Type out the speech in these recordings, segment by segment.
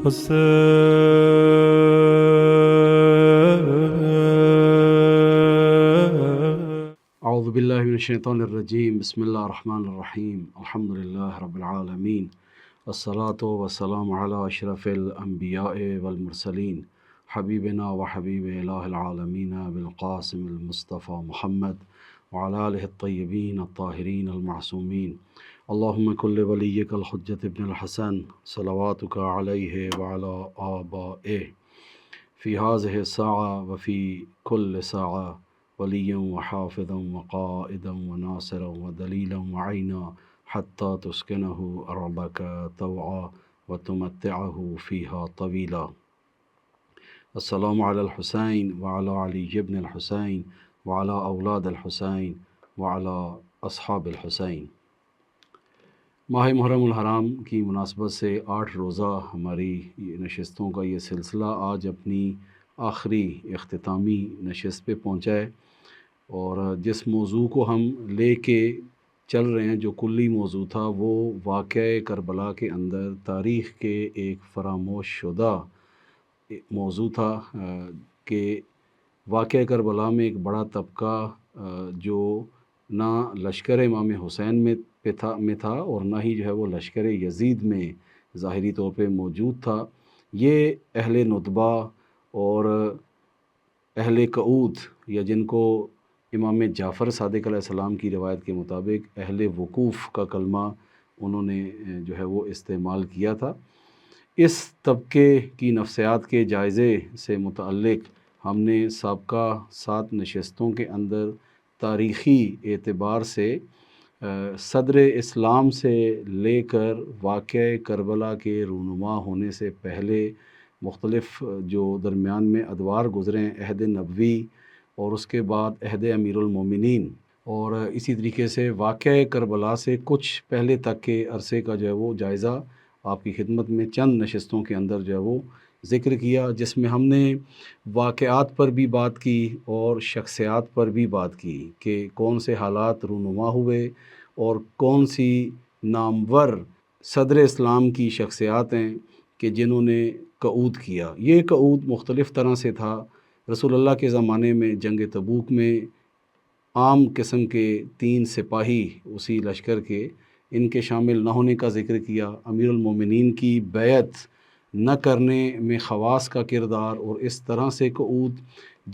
اعوذ باللہ من الشیطان الرجیم بسم اللہ الرحمن الرحیم الحمد للہ رب العالمین والصلاة والسلام علی اشرف الانبیاء والمرسلین حبیبنا و حبیب الہ العالمین بالقاسم المصطفى محمد وعلى آلہ الطیبین الطاہرین المعصومین اللہم کل ولیک الحجۃ ابن الحسن صلواتک علیہ وعلی آبائہ فی هذه الساعة وفی کل ساعة ولیا وحافظا وقائدا وناصرا ودلیلا وعینا حتی تسکنہ ارضک طوعا وتمتعہ فیہا طویلا۔ السلام علی الحسین وعلی علی ابن الحسین وعلی اولاد الحسین وعلی اصحاب الحسین۔ ماہ محرم الحرام کی مناسبت سے 8 روزہ ہماری نشستوں کا یہ سلسلہ آج اپنی آخری اختتامی نشست پہ پہنچا ہے، اور جس موضوع کو ہم لے کے چل رہے ہیں، جو کلی موضوع تھا، وہ واقعہ کربلا کے اندر تاریخ کے ایک فراموش شدہ موضوع تھا کہ واقعہ کربلا میں ایک بڑا طبقہ جو نہ لشکر امام حسین میں تھا اور نہ ہی جو ہے وہ لشکر یزید میں ظاہری طور پہ موجود تھا، یہ اہل ندبہ اور اہل قعود، یا جن کو امام جعفر صادق علیہ السلام کی روایت کے مطابق اہل وقوف کا کلمہ انہوں نے جو ہے وہ استعمال کیا تھا۔ اس طبقے کی نفسیات کے جائزے سے متعلق ہم نے سابقہ 7 نشستوں کے اندر تاریخی اعتبار سے صدر اسلام سے لے کر واقعہ کربلا کے رونما ہونے سے پہلے مختلف جو درمیان میں ادوار گزرے ہیں، عہد نبوی اور اس کے بعد عہد امیر المومنین، اور اسی طریقے سے واقعہ کربلا سے کچھ پہلے تک کے عرصے کا جو ہے وہ جائزہ آپ کی خدمت میں چند نشستوں کے اندر جو ہے وہ ذکر کیا، جس میں ہم نے واقعات پر بھی بات کی اور شخصیات پر بھی بات کی کہ کون سے حالات رونما ہوئے اور کون سی نامور صدر اسلام کی شخصیات ہیں کہ جنہوں نے قعود کیا۔ یہ قعود مختلف طرح سے تھا۔ رسول اللہ کے زمانے میں جنگ تبوک میں عام قسم کے 3 سپاہی اسی لشکر کے، ان کے شامل نہ ہونے کا ذکر کیا۔ امیر المومنین کی بیعت نہ کرنے میں خواص کا کردار، اور اس طرح سے قعود،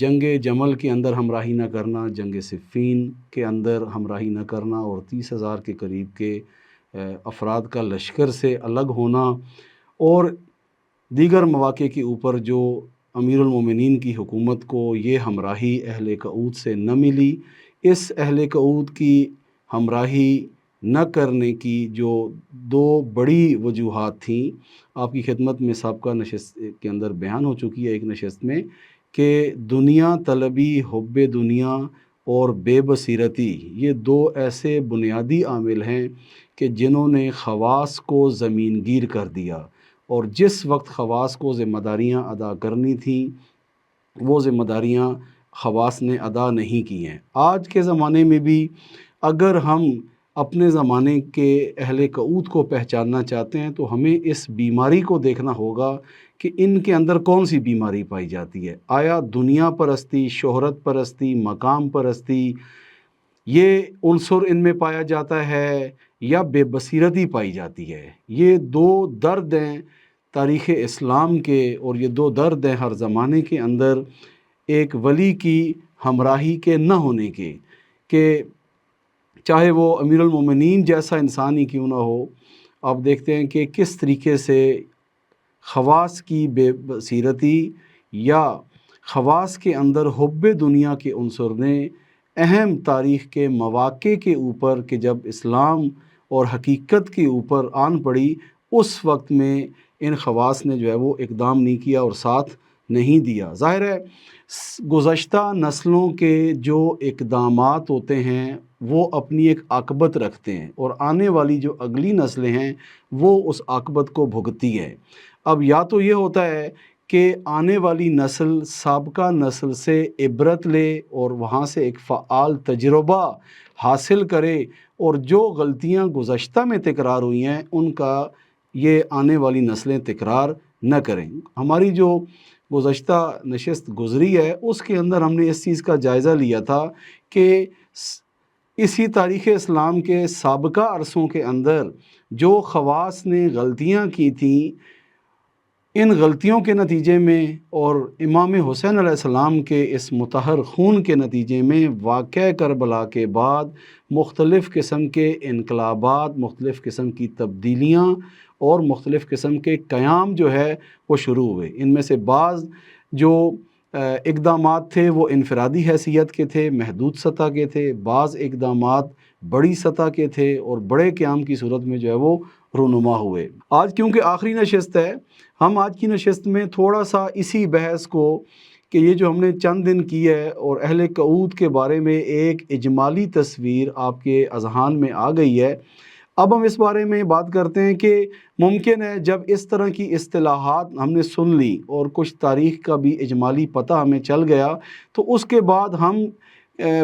جنگ جمل کے اندر ہمراہی نہ کرنا، جنگ صفین کے اندر ہمراہی نہ کرنا، اور 30,000 کے قریب کے افراد کا لشکر سے الگ ہونا، اور دیگر مواقع کے اوپر جو امیر المومنین کی حکومت کو یہ ہمراہی اہل قعود سے نہ ملی، اس اہل قعود کی ہمراہی نہ کرنے کی جو 2 بڑی وجوہات تھیں، آپ کی خدمت میں سابقہ نشست کے اندر بیان ہو چکی ہے ایک نشست میں، کہ دنیا طلبی، حب دنیا اور بے بصیرتی، یہ 2 ایسے بنیادی عامل ہیں کہ جنہوں نے خواص کو زمین گیر کر دیا، اور جس وقت خواص کو ذمہ داریاں ادا کرنی تھیں وہ ذمہ داریاں خواص نے ادا نہیں کی ہیں۔ آج کے زمانے میں بھی اگر ہم اپنے زمانے کے اہل قعود کو پہچاننا چاہتے ہیں تو ہمیں اس بیماری کو دیکھنا ہوگا کہ ان کے اندر کون سی بیماری پائی جاتی ہے۔ آیا دنیا پرستی، شہرت پرستی، مقام پرستی، یہ عنصر ان میں پایا جاتا ہے، یا بے بصیرتی پائی جاتی ہے؟ یہ 2 درد ہیں تاریخ اسلام کے، اور یہ 2 درد ہیں ہر زمانے کے اندر ایک ولی کی ہمراہی کے نہ ہونے کے، کہ چاہے وہ امیر المومنین جیسا انسان ہی کیوں نہ ہو۔ آپ دیکھتے ہیں کہ کس طریقے سے خواص کی بے بصیرتی یا خواص کے اندر حب دنیا کے عنصر نے اہم تاریخ کے مواقع کے اوپر، کہ جب اسلام اور حقیقت کے اوپر آن پڑی، اس وقت میں ان خواص نے جو ہے وہ اقدام نہیں کیا اور ساتھ نہیں دیا۔ ظاہر ہے گزشتہ نسلوں کے جو اقدامات ہوتے ہیں وہ اپنی ایک عاقبت رکھتے ہیں، اور آنے والی جو اگلی نسلیں ہیں وہ اس عاقبت کو بھگتتی ہے۔ اب یا تو یہ ہوتا ہے کہ آنے والی نسل سابقہ نسل سے عبرت لے اور وہاں سے ایک فعال تجربہ حاصل کرے، اور جو غلطیاں گزشتہ میں تکرار ہوئی ہیں ان کا یہ آنے والی نسلیں تکرار نہ کریں۔ ہماری جو گزشتہ نشست گزری ہے اس کے اندر ہم نے اس چیز کا جائزہ لیا تھا کہ اسی تاریخ اسلام کے سابقہ عرصوں کے اندر جو خواص نے غلطیاں کی تھیں، ان غلطیوں کے نتیجے میں اور امام حسین علیہ السلام کے اس مطہر خون کے نتیجے میں واقعہ کربلا کے بعد مختلف قسم کے انقلابات، مختلف قسم کی تبدیلیاں اور مختلف قسم کے قیام جو ہے وہ شروع ہوئے۔ ان میں سے بعض جو اقدامات تھے وہ انفرادی حیثیت کے تھے، محدود سطح کے تھے، بعض اقدامات بڑی سطح کے تھے اور بڑے قیام کی صورت میں جو ہے وہ رونما ہوئے۔ آج کیونکہ آخری نشست ہے، ہم آج کی نشست میں تھوڑا سا اسی بحث کو کہ یہ جو ہم نے چند دن کی ہے اور اہل قعود کے بارے میں ایک اجمالی تصویر آپ کے اذہان میں آ گئی ہے، اب ہم اس بارے میں بات کرتے ہیں کہ ممکن ہے جب اس طرح کی اصطلاحات ہم نے سن لی اور کچھ تاریخ کا بھی اجمالی پتہ ہمیں چل گیا تو اس کے بعد ہم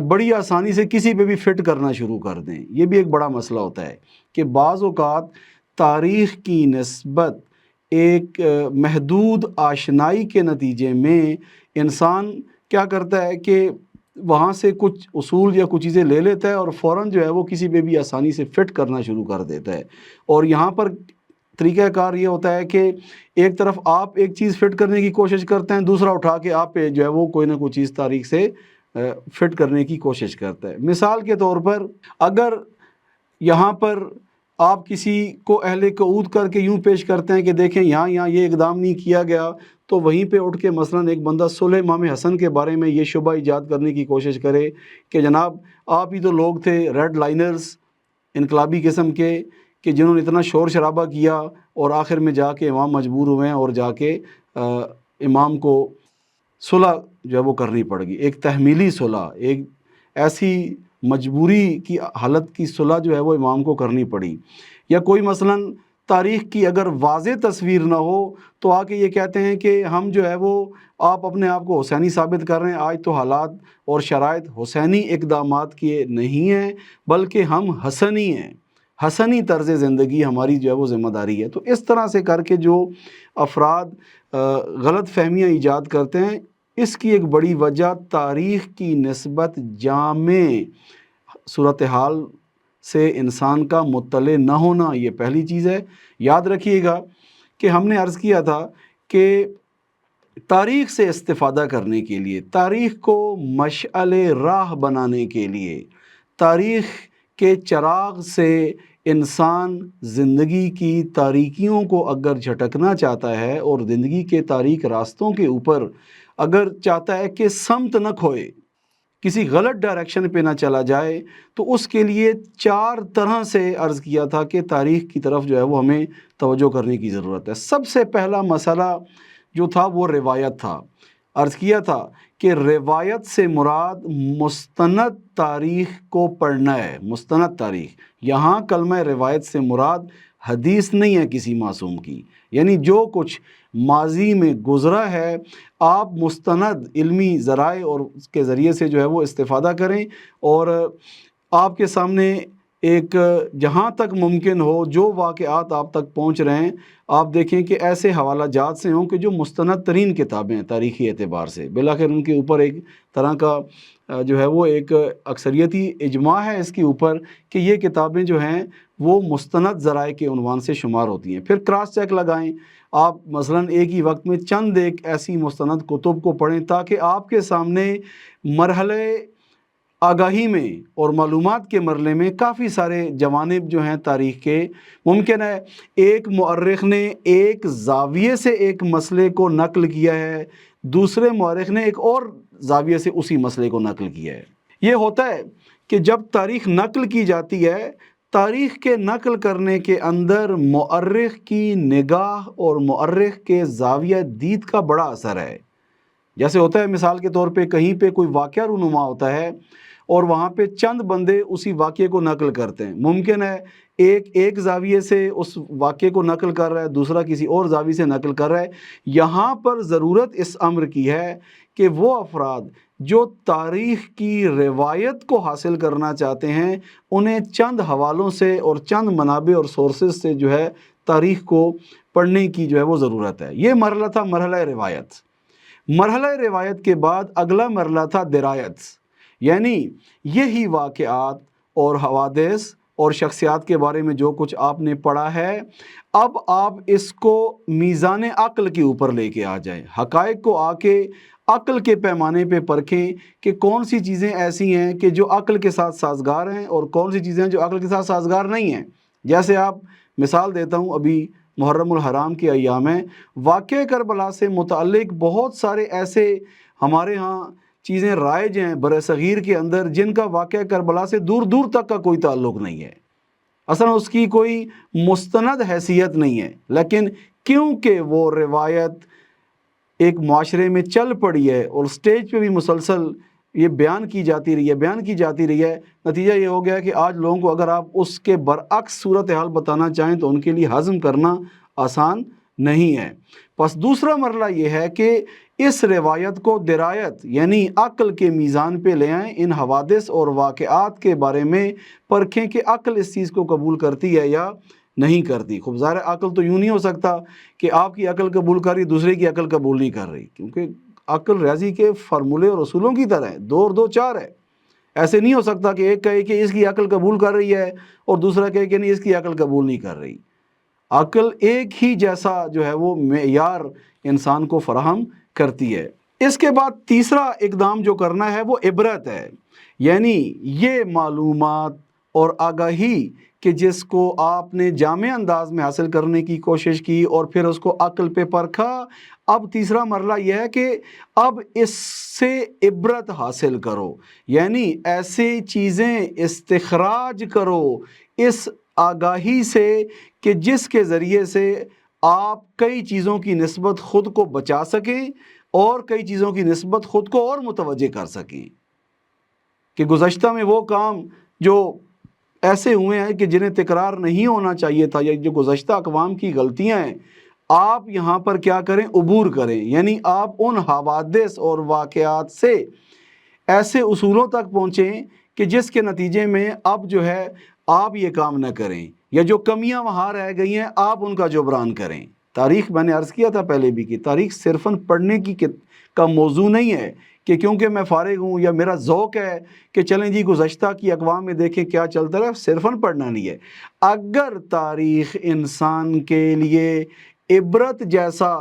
بڑی آسانی سے کسی پہ بھی فٹ کرنا شروع کر دیں۔ یہ بھی ایک بڑا مسئلہ ہوتا ہے کہ بعض اوقات تاریخ کی نسبت ایک محدود آشنائی کے نتیجے میں انسان کیا کرتا ہے کہ وہاں سے کچھ اصول یا کچھ چیزیں لے لیتا ہے اور فوراً جو ہے وہ کسی پہ بھی آسانی سے فٹ کرنا شروع کر دیتا ہے۔ اور یہاں پر طریقہ کار یہ ہوتا ہے کہ ایک طرف آپ ایک چیز فٹ کرنے کی کوشش کرتے ہیں، دوسرا اٹھا کے آپ پہ جو ہے وہ کوئی نہ کوئی چیز تاریخ سے فٹ کرنے کی کوشش کرتا ہے۔ مثال کے طور پر اگر یہاں پر آپ کسی کو اہل قعود کر کے یوں پیش کرتے ہیں کہ دیکھیں یہاں یہ اقدام نہیں کیا گیا، تو وہیں پہ اٹھ کے مثلاً ایک بندہ صلح امام حسن کے بارے میں یہ شبہ ایجاد کرنے کی کوشش کرے کہ جناب آپ ہی تو لوگ تھے ریڈ لائنرز، انقلابی قسم کے، کہ جنہوں نے اتنا شور شرابہ کیا اور آخر میں جا کے امام مجبور ہوئے ہیں اور جا کے امام کو صلح جو ہے وہ کرنی پڑ گئی، ایک تحمیلی صلح، ایک ایسی مجبوری کی حالت کی صلح جو ہے وہ امام کو کرنی پڑی۔ یا کوئی مثلاً تاریخ کی اگر واضح تصویر نہ ہو تو آ کے یہ کہتے ہیں کہ ہم جو ہے وہ آپ اپنے آپ کو حسینی ثابت کر رہے ہیں، آج تو حالات اور شرائط حسینی اقدامات کے نہیں ہیں بلکہ ہم حسنی ہیں، حسنی طرز زندگی ہماری جو ہے وہ ذمہ داری ہے۔ تو اس طرح سے کر کے جو افراد غلط فہمیاں ایجاد کرتے ہیں، اس کی ایک بڑی وجہ تاریخ کی نسبت جامع صورتحال سے انسان کا مطلع نہ ہونا، یہ پہلی چیز ہے۔ یاد رکھیے گا کہ ہم نے عرض کیا تھا کہ تاریخ سے استفادہ کرنے کے لیے، تاریخ کو مشعل راہ بنانے کے لیے، تاریخ کے چراغ سے انسان زندگی کی تاریکیوں کو اگر جھٹکنا چاہتا ہے اور زندگی کے تاریک راستوں کے اوپر اگر چاہتا ہے کہ سمت نہ کھوئے، کسی غلط ڈائریکشن پہ نہ چلا جائے، تو اس کے لیے 4 طرح سے عرض کیا تھا کہ تاریخ کی طرف جو ہے وہ ہمیں توجہ کرنے کی ضرورت ہے۔ سب سے پہلا مسئلہ جو تھا وہ روایت تھا۔ عرض کیا تھا کہ روایت سے مراد مستند تاریخ کو پڑھنا ہے، مستند تاریخ۔ یہاں کلمہ روایت سے مراد حدیث نہیں ہے کسی معصوم کی، یعنی جو کچھ ماضی میں گزرا ہے آپ مستند علمی ذرائع اور اس کے ذریعے سے جو ہے وہ استفادہ کریں، اور آپ کے سامنے ایک جہاں تک ممکن ہو جو واقعات آپ تک پہنچ رہے ہیں آپ دیکھیں کہ ایسے حوالہ جات سے ہوں کہ جو مستند ترین کتابیں ہیں تاریخی اعتبار سے، بالآخر ان کے اوپر ایک طرح کا جو ہے وہ ایک اکثریتی اجماع ہے اس کے اوپر کہ یہ کتابیں جو ہیں وہ مستند ذرائع کے عنوان سے شمار ہوتی ہیں۔ پھر کراس چیک لگائیں، آپ مثلاً ایک ہی وقت میں چند ایک ایسی مستند کتب کو پڑھیں تاکہ آپ کے سامنے مرحلے آگاہی میں اور معلومات کے مرحلے میں کافی سارے جوانب جو ہیں تاریخ کے، ممکن ہے ایک مورخ نے ایک زاویے سے ایک مسئلے کو نقل کیا ہے، دوسرے مورخ نے ایک اور زاویے سے اسی مسئلے کو نقل کیا ہے۔ یہ ہوتا ہے کہ جب تاریخ نقل کی جاتی ہے، تاریخ کے نقل کرنے کے اندر مورخ کی نگاہ اور مورخ کے زاویہ دید کا بڑا اثر ہے۔ جیسے ہوتا ہے مثال کے طور پہ کہیں پہ کوئی واقعہ رونما ہوتا ہے اور وہاں پہ چند بندے اسی واقعے کو نقل کرتے ہیں، ممکن ہے ایک زاویے سے اس واقعے کو نقل کر رہا ہے، دوسرا کسی اور زاویے سے نقل کر رہا ہے۔ یہاں پر ضرورت اس امر کی ہے کہ وہ افراد جو تاریخ کی روایت کو حاصل کرنا چاہتے ہیں انہیں چند حوالوں سے اور چند منابع اور سورسز سے جو ہے تاریخ کو پڑھنے کی جو ہے وہ ضرورت ہے۔ یہ مرحلہ تھا مرحلہ روایت۔ مرحلہ روایت کے بعد اگلا مرحلہ تھا درایت، یعنی یہی واقعات اور حوادث اور شخصیات کے بارے میں جو کچھ آپ نے پڑھا ہے، اب آپ اس کو میزان عقل کے اوپر لے کے آ جائیں، حقائق کو آ کے عقل کے پیمانے پہ پرکھیں کہ کون سی چیزیں ایسی ہیں کہ جو عقل کے ساتھ سازگار ہیں اور کون سی چیزیں ہیں جو عقل کے ساتھ سازگار نہیں ہیں۔ جیسے آپ مثال دیتا ہوں، ابھی محرم الحرام کے ایام ہیں، واقعہ کربلا سے متعلق بہت سارے ایسے ہمارے ہاں چیزیں رائج ہیں بر صغیر کے اندر جن کا واقعہ کربلا سے دور دور تک کا کوئی تعلق نہیں ہے، اصلا اس کی کوئی مستند حیثیت نہیں ہے، لیکن کیونکہ وہ روایت ایک معاشرے میں چل پڑی ہے اور سٹیج پہ بھی مسلسل یہ بیان کی جاتی رہی ہے، نتیجہ یہ ہو گیا کہ آج لوگوں کو اگر آپ اس کے برعکس صورتحال بتانا چاہیں تو ان کے لیے ہضم کرنا آسان نہیں ہے۔ پس دوسرا مرحلہ یہ ہے کہ اس روایت کو درایت یعنی عقل کے میزان پہ لے آئیں، ان حوادث اور واقعات کے بارے میں پرکھیں کہ عقل اس چیز کو قبول کرتی ہے یا نہیں کرتی۔ خوب ظاہر عقل تو یوں نہیں ہو سکتا کہ آپ کی عقل قبول کر رہی دوسرے کی عقل قبول نہیں کر رہی، کیونکہ عقل ریاضی کے فارمولے اور اصولوں کی طرح ہے، 2 اور 2 4 ہے۔ ایسے نہیں ہو سکتا کہ ایک کہے کہ اس کی عقل قبول کر رہی ہے اور دوسرا کہے کہ نہیں اس کی عقل قبول نہیں کر رہی۔ عقل ایک ہی جیسا جو ہے وہ معیار انسان کو فراہم کرتی ہے۔ اس کے بعد تیسرا اقدام جو کرنا ہے وہ عبرت ہے، یعنی یہ معلومات اور آگاہی کہ جس کو آپ نے جامع انداز میں حاصل کرنے کی کوشش کی اور پھر اس کو عقل پہ پرکھا، اب تیسرا مرحلہ یہ ہے کہ اب اس سے عبرت حاصل کرو، یعنی ایسی چیزیں استخراج کرو اس آگاہی سے کہ جس کے ذریعے سے آپ کئی چیزوں کی نسبت خود کو بچا سکیں اور کئی چیزوں کی نسبت خود کو اور متوجہ کر سکیں، کہ گزشتہ میں وہ کام جو ایسے ہوئے ہیں کہ جنہیں تکرار نہیں ہونا چاہیے تھا، یا جو گزشتہ اقوام کی غلطیاں ہیں، آپ یہاں پر کیا کریں، عبور کریں، یعنی آپ ان حوادث اور واقعات سے ایسے اصولوں تک پہنچیں کہ جس کے نتیجے میں اب جو ہے آپ یہ کام نہ کریں، یا جو کمیاں وہاں رہ گئی ہیں آپ ان کا جبران کریں۔ تاریخ میں نے عرض کیا تھا پہلے بھی کہ تاریخ صرفاً پڑھنے کا موضوع نہیں ہے کہ کیونکہ میں فارغ ہوں یا میرا ذوق ہے کہ چلیں جی گزشتہ کی اقوام میں دیکھیں کیا چلتا رہا، صرفاً پڑھنا نہیں ہے۔ اگر تاریخ انسان کے لیے عبرت جیسا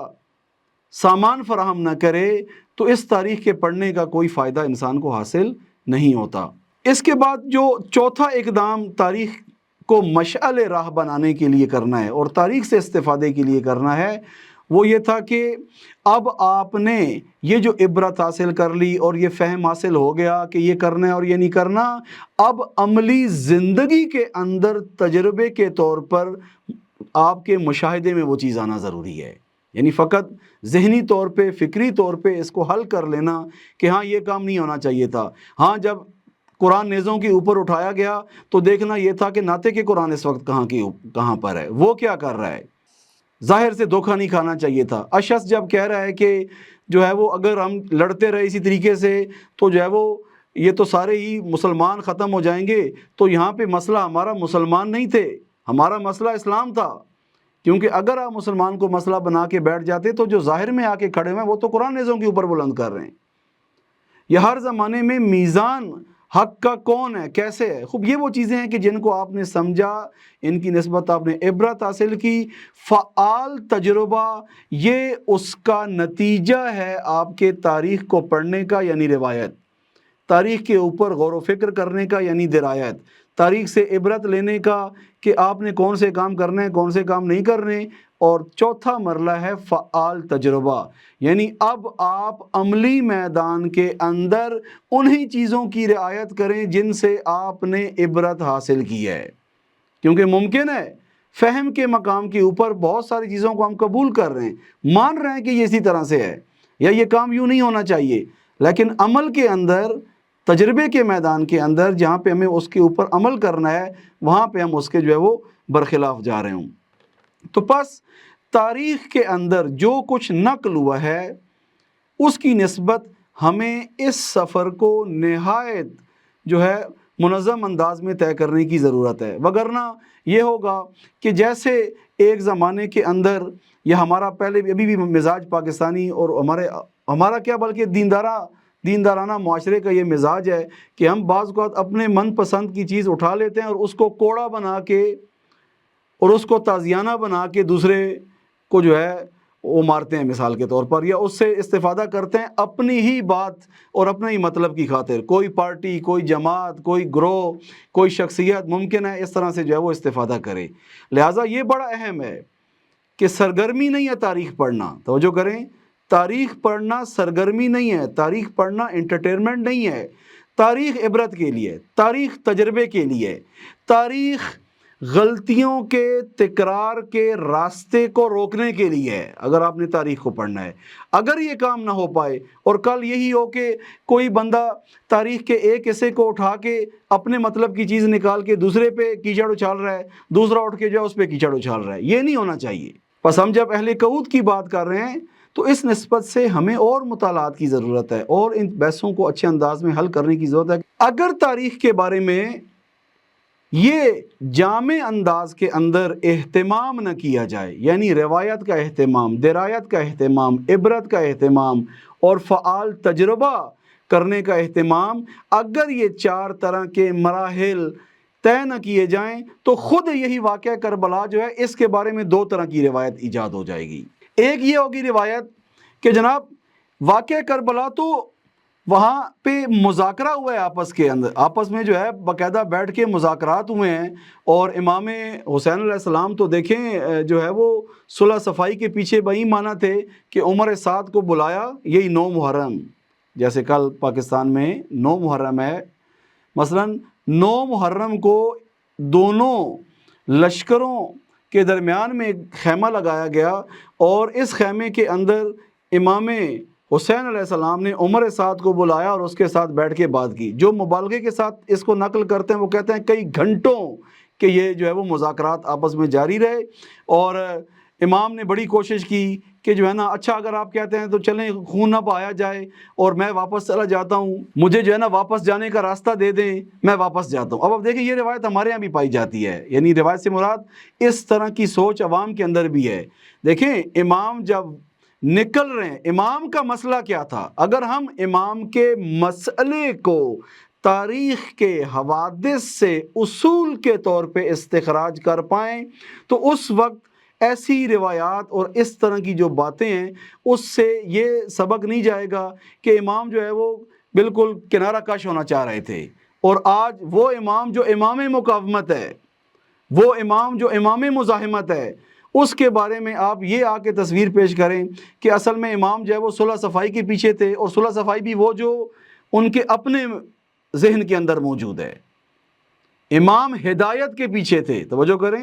سامان فراہم نہ کرے تو اس تاریخ کے پڑھنے کا کوئی فائدہ انسان کو حاصل نہیں ہوتا۔ اس کے بعد جو چوتھا اقدام تاریخ کو مشعل راہ بنانے کے لیے کرنا ہے اور تاریخ سے استفادے کے لیے کرنا ہے، وہ یہ تھا کہ اب آپ نے یہ جو عبرت حاصل کر لی اور یہ فہم حاصل ہو گیا کہ یہ کرنا ہے اور یہ نہیں کرنا، اب عملی زندگی کے اندر تجربے کے طور پر آپ کے مشاہدے میں وہ چیز آنا ضروری ہے، یعنی فقط ذہنی طور پہ فکری طور پہ اس کو حل کر لینا کہ ہاں یہ کام نہیں ہونا چاہیے تھا۔ ہاں جب قرآن نیزوں کے اوپر اٹھایا گیا تو دیکھنا یہ تھا کہ ناطق کے قرآن اس وقت کہاں پر ہے، وہ کیا کر رہا ہے، ظاہر سے دھوکہ نہیں کھانا چاہیے تھا۔ اشعث جب کہہ رہا ہے کہ جو ہے وہ اگر ہم لڑتے رہے اسی طریقے سے تو جو ہے وہ یہ تو سارے ہی مسلمان ختم ہو جائیں گے، تو یہاں پہ مسئلہ ہمارا مسلمان نہیں تھے، ہمارا مسئلہ اسلام تھا، کیونکہ اگر آپ مسلمان کو مسئلہ بنا کے بیٹھ جاتے تو جو ظاہر میں آ کے کھڑے ہوئے ہیں وہ تو قرآن نیزوں کے اوپر بلند کر رہے ہیں۔ یہ ہر زمانے میں میزان حق کا کون ہے، کیسے ہے، خوب یہ وہ چیزیں ہیں کہ جن کو آپ نے سمجھا، ان کی نسبت آپ نے عبرت حاصل کی۔ فعال تجربہ یہ اس کا نتیجہ ہے آپ کے تاریخ کو پڑھنے کا یعنی روایت، تاریخ کے اوپر غور و فکر کرنے کا یعنی درایت، تاریخ سے عبرت لینے کا کہ آپ نے کون سے کام کرنے ہیں کون سے کام نہیں کرنے، اور چوتھا مرحلہ ہے فعال تجربہ، یعنی اب آپ عملی میدان کے اندر انہی چیزوں کی رعایت کریں جن سے آپ نے عبرت حاصل کی ہے، کیونکہ ممکن ہے فہم کے مقام کے اوپر بہت ساری چیزوں کو ہم قبول کر رہے ہیں، مان رہے ہیں کہ یہ اسی طرح سے ہے یا یہ کام یوں نہیں ہونا چاہیے، لیکن عمل کے اندر، تجربے کے میدان کے اندر جہاں پہ ہمیں اس کے اوپر عمل کرنا ہے وہاں پہ ہم اس کے جو ہے وہ برخلاف جا رہے ہوں۔ تو پس تاریخ کے اندر جو کچھ نقل ہوا ہے اس کی نسبت ہمیں اس سفر کو نہایت جو ہے منظم انداز میں طے کرنے کی ضرورت ہے، وگرنہ یہ ہوگا کہ جیسے ایک زمانے کے اندر یہ ہمارا پہلے ابھی بھی مزاج پاکستانی اور ہمارا کیا بلکہ دیندارانہ معاشرے کا یہ مزاج ہے کہ ہم بعض اوقات اپنے من پسند کی چیز اٹھا لیتے ہیں اور اس کو کوڑا بنا کے اور اس کو تازیانہ بنا کے دوسرے کو جو ہے وہ مارتے ہیں مثال کے طور پر، یا اس سے استفادہ کرتے ہیں اپنی ہی بات اور اپنے ہی مطلب کی خاطر۔ کوئی پارٹی، کوئی جماعت، کوئی گروہ، کوئی شخصیت ممکن ہے اس طرح سے جو ہے وہ استفادہ کرے۔ لہٰذا یہ بڑا اہم ہے کہ سرگرمی نہیں ہے تاریخ پڑھنا، توجہ کریں، تاریخ پڑھنا سرگرمی نہیں ہے، تاریخ پڑھنا انٹرٹینمنٹ نہیں ہے، تاریخ عبرت کے لیے، تاریخ تجربے کے لیے، تاریخ غلطیوں کے تکرار کے راستے کو روکنے کے لیے ہے۔ اگر آپ نے تاریخ کو پڑھنا ہے، اگر یہ کام نہ ہو پائے اور کل یہی ہو کہ کوئی بندہ تاریخ کے ایک حصے کو اٹھا کے اپنے مطلب کی چیز نکال کے دوسرے پہ کیچڑ اچھال رہا ہے، دوسرا اٹھ کے جو ہے اس پہ کیچڑ اچھال رہا ہے، یہ نہیں ہونا چاہیے۔ بس ہم جب اہل کعود کی بات کر رہے ہیں تو اس نسبت سے ہمیں اور مطالعات کی ضرورت ہے اور ان بحثوں کو اچھے انداز میں حل کرنے کی ضرورت ہے۔ اگر تاریخ کے بارے میں یہ جامع انداز کے اندر اہتمام نہ کیا جائے، یعنی روایت کا اہتمام، درایت کا اہتمام، عبرت کا اہتمام اور فعال تجربہ کرنے کا اہتمام، اگر یہ 4 طرح کے مراحل طے نہ کیے جائیں تو خود یہی واقعہ کربلا جو ہے اس کے بارے میں 2 طرح کی روایت ایجاد ہو جائے گی۔ ایک یہ ہوگی روایت کہ جناب واقعہ کربلا تو وہاں پہ مذاکرہ ہوا ہے آپس میں جو ہے باقاعدہ بیٹھ کے مذاکرات ہوئے ہیں، اور امام حسین علیہ السلام تو دیکھیں جو ہے وہ صلح صفائی کے پیچھے وہی مانا تھے کہ عمر سعد کو بلایا، یہی 9 محرم، جیسے کل پاکستان میں 9 محرم ہے، مثلا 9 محرم کو دونوں لشکروں کے درمیان میں ایک خیمہ لگایا گیا اور اس خیمے کے اندر امام حسین علیہ السلام نے عمر سعد کو بلایا اور اس کے ساتھ بیٹھ کے بات کی۔ جو مبالغے کے ساتھ اس کو نقل کرتے ہیں وہ کہتے ہیں کئی گھنٹوں کہ یہ جو ہے وہ مذاکرات آپس میں جاری رہے، اور امام نے بڑی کوشش کی کہ جو ہے نا اچھا اگر آپ کہتے ہیں تو چلیں خون نہ بہایا جائے اور میں واپس چلا جاتا ہوں، مجھے جو ہے نا واپس جانے کا راستہ دے دیں، میں واپس جاتا ہوں۔ اب دیکھیں یہ روایت ہمارے یہاں بھی پائی جاتی ہے، یعنی روایت سے مراد اس طرح کی سوچ عوام کے اندر بھی ہے۔ دیکھیں امام جب نکل رہے ہیں، امام کا مسئلہ کیا تھا؟ اگر ہم امام کے مسئلے کو تاریخ کے حوادث سے اصول کے طور پہ استخراج کر پائیں تو اس وقت ایسی روایات اور اس طرح کی جو باتیں ہیں اس سے یہ سبق نہیں جائے گا کہ امام جو ہے وہ بالکل کنارہ کش ہونا چاہ رہے تھے، اور آج وہ امام جو امام مقاومت ہے، وہ امام جو امام مزاحمت ہے، اس کے بارے میں آپ یہ آ کے تصویر پیش کریں کہ اصل میں امام جو ہے وہ صلح صفائی کے پیچھے تھے، اور صلح صفائی بھی وہ جو ان کے اپنے ذہن کے اندر موجود ہے۔ امام ہدایت کے پیچھے تھے، توجہ کریں،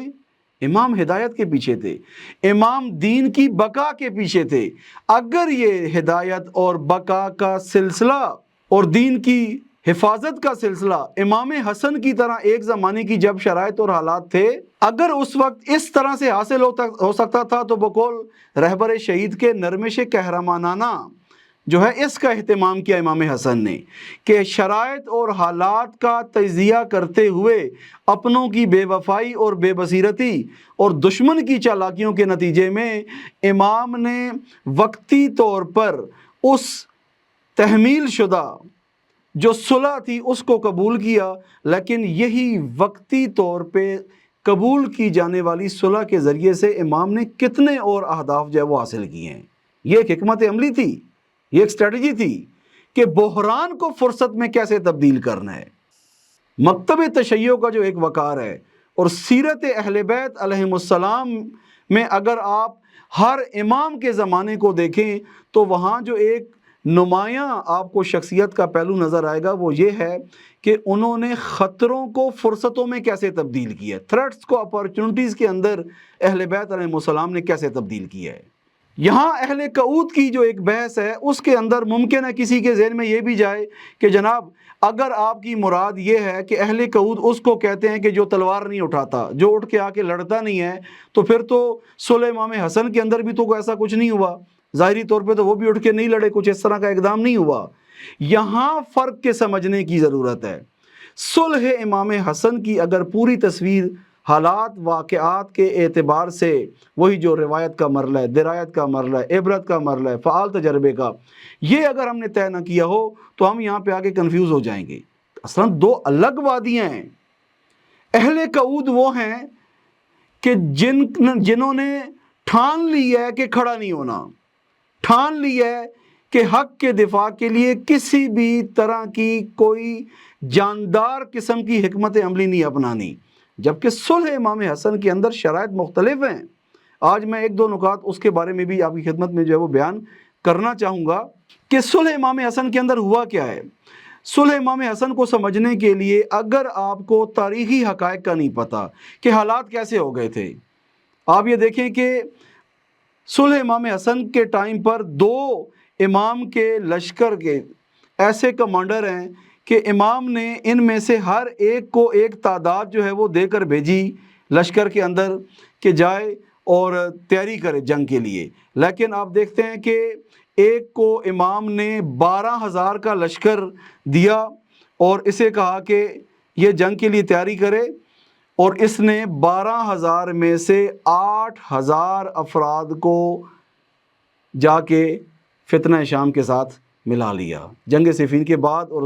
امام ہدایت کے پیچھے تھے، امام دین کی بقا کے پیچھے تھے۔ اگر یہ ہدایت اور بقا کا سلسلہ اور دین کی حفاظت کا سلسلہ امام حسن کی طرح ایک زمانے کی جب شرائط اور حالات تھے، اگر اس وقت اس طرح سے حاصل ہو سکتا تھا تو بقول رہبر شہید کے نرمش قہرمانانہ جو ہے اس کا اہتمام کیا امام حسن نے کہ شرائط اور حالات کا تجزیہ کرتے ہوئے اپنوں کی بے وفائی اور بے بصیرتی اور دشمن کی چالاکیوں کے نتیجے میں امام نے وقتی طور پر اس تحمیل شدہ جو صلح تھی اس کو قبول کیا، لیکن یہی وقتی طور پہ قبول کی جانے والی صلح کے ذریعے سے امام نے کتنے اور اہداف جو ہے وہ حاصل کیے ہیں۔ یہ ایک حکمت عملی تھی، یہ ایک اسٹریٹجی تھی کہ بحران کو فرصت میں کیسے تبدیل کرنا ہے۔ مکتب تشیع کا جو ایک وقار ہے، اور سیرت اہل بیت علیہم السلام میں اگر آپ ہر امام کے زمانے کو دیکھیں تو وہاں جو ایک نمایاں آپ کو شخصیت کا پہلو نظر آئے گا، وہ یہ ہے کہ انہوں نے خطروں کو فرصتوں میں کیسے تبدیل کیا ہے، تھریٹس کو اپارچونٹیز کے اندر اہل بیت علیہ السلام نے کیسے تبدیل کیا ہے۔ یہاں اہل کعود کی جو ایک بحث ہے اس کے اندر ممکن ہے کسی کے ذہن میں یہ بھی جائے کہ جناب اگر آپ کی مراد یہ ہے کہ اہل کعود اس کو کہتے ہیں کہ جو تلوار نہیں اٹھاتا، جو اٹھ کے آ کے لڑتا نہیں ہے، تو پھر تو صلح امام حسن کے اندر بھی تو ایسا کچھ نہیں ہوا، ظاہری طور پہ تو وہ بھی اٹھ کے نہیں لڑے، کچھ اس طرح کا اقدام نہیں ہوا۔ یہاں فرق کے سمجھنے کی ضرورت ہے۔ صلح امام حسن کی اگر پوری تصویر حالات واقعات کے اعتبار سے وہی جو روایت کا مرحلہ ہے، درایت کا مرحلہ ہے، عبرت کا مرحلہ ہے، فعال تجربے کا، یہ اگر ہم نے طے نہ کیا ہو تو ہم یہاں پہ آگے کنفیوز ہو جائیں گے۔ اصلا دو الگ وادیاں ہیں۔ اہل قعود وہ ہیں کہ جنہوں نے ٹھان لی ہے کہ کھڑا نہیں ہونا، ٹھان لی ہے کہ حق کے دفاع کے لیے کسی بھی طرح کی کوئی جاندار قسم کی حکمت عملی نہیں اپنانی، جبکہ صلح امام حسن کے اندر شرائط مختلف ہیں۔ آج میں ایک دو نکات اس کے بارے میں بھی آپ کی خدمت میں جو ہے وہ بیان کرنا چاہوں گا کہ صلح امام حسن کے اندر ہوا کیا ہے۔ صلح امام حسن کو سمجھنے کے لیے اگر آپ کو تاریخی حقائق کا نہیں پتہ کہ حالات کیسے ہو گئے تھے، آپ یہ دیکھیں کہ صلح امام حسن کے ٹائم پر دو امام کے لشکر کے ایسے کمانڈر ہیں کہ امام نے ان میں سے ہر ایک کو ایک تعداد جو ہے وہ دے کر بھیجی لشکر کے اندر کہ جائے اور تیاری کرے جنگ کے لیے، لیکن آپ دیکھتے ہیں کہ ایک کو امام نے 12,000 کا لشکر دیا اور اسے کہا کہ یہ جنگ کے لیے تیاری کرے، اور اس نے 12,000 میں سے 8,000 افراد کو جا کے فتنہ شام کے ساتھ ملا لیا۔ جنگ صفین کے بعد اور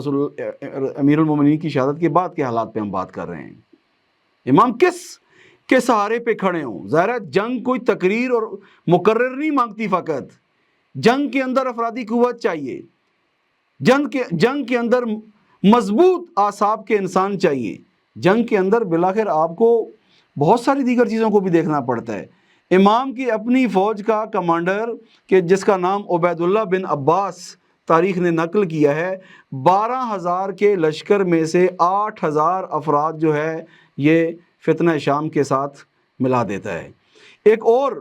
امیر المومنین کی شہادت کے بعد کے حالات پہ ہم بات کر رہے ہیں۔ امام کس کے سہارے پہ کھڑے ہوں؟ ظاہر ہے جنگ کوئی تقریر اور مقرر نہیں مانگتی، فقط جنگ کے اندر افرادی قوت چاہیے، جنگ کے اندر مضبوط اعصاب کے انسان چاہیے، جنگ کے اندر بالآخر آپ کو بہت ساری دیگر چیزوں کو بھی دیکھنا پڑتا ہے۔ امام کی اپنی فوج کا کمانڈر کہ جس کا نام عبید اللہ بن عباس تاریخ نے نقل کیا ہے، 12,000 کے لشکر میں سے 8,000 افراد جو ہے یہ فتنہ شام کے ساتھ ملا دیتا ہے۔ ایک اور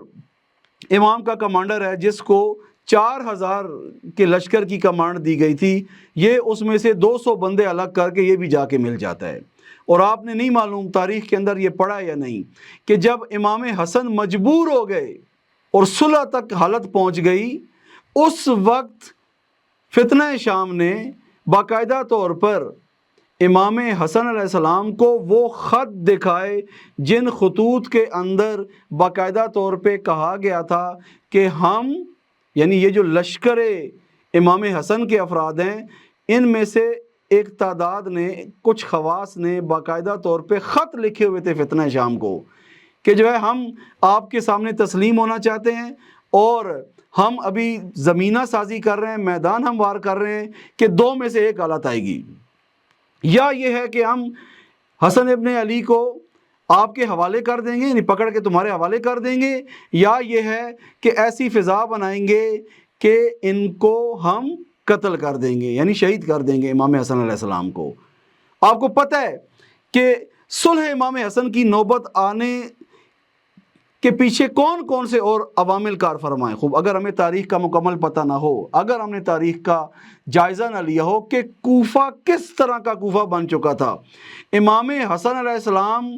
امام کا کمانڈر ہے جس کو 4,000 کے لشکر کی کمانڈ دی گئی تھی، یہ اس میں سے 200 بندے الگ کر کے یہ بھی جا کے مل جاتا ہے۔ اور آپ نے نہیں معلوم تاریخ کے اندر یہ پڑھا یا نہیں کہ جب امام حسن مجبور ہو گئے اور صلح تک حالت پہنچ گئی، اس وقت فتنہ شام نے باقاعدہ طور پر امام حسن علیہ السلام کو وہ خط دکھائے جن خطوط کے اندر باقاعدہ طور پہ کہا گیا تھا کہ ہم، یعنی یہ جو لشکر امام حسن کے افراد ہیں، ان میں سے ایک تعداد نے، کچھ خواص نے باقاعدہ طور پہ خط لکھے ہوئے تھے فتنہ شام کو کہ جو ہے ہم آپ کے سامنے تسلیم ہونا چاہتے ہیں اور ہم ابھی زمینہ سازی کر رہے ہیں، میدان ہموار کر رہے ہیں کہ دو میں سے ایک حالت آئے گی، یا یہ ہے کہ ہم حسن ابن علی کو آپ کے حوالے کر دیں گے، یعنی پکڑ کے تمہارے حوالے کر دیں گے، یا یہ ہے کہ ایسی فضا بنائیں گے کہ ان کو ہم قتل کر دیں گے، یعنی شہید کر دیں گے امام حسن علیہ السلام کو۔ آپ کو پتہ ہے کہ صلح امام حسن کی نوبت آنے کے پیچھے کون کون سے اور عوامل کار فرمائیں؟ خوب اگر ہمیں تاریخ کا مکمل پتہ نہ ہو، اگر ہم نے تاریخ کا جائزہ نہ لیا ہو کہ کوفہ کس طرح کا کوفہ بن چکا تھا، امام حسن علیہ السلام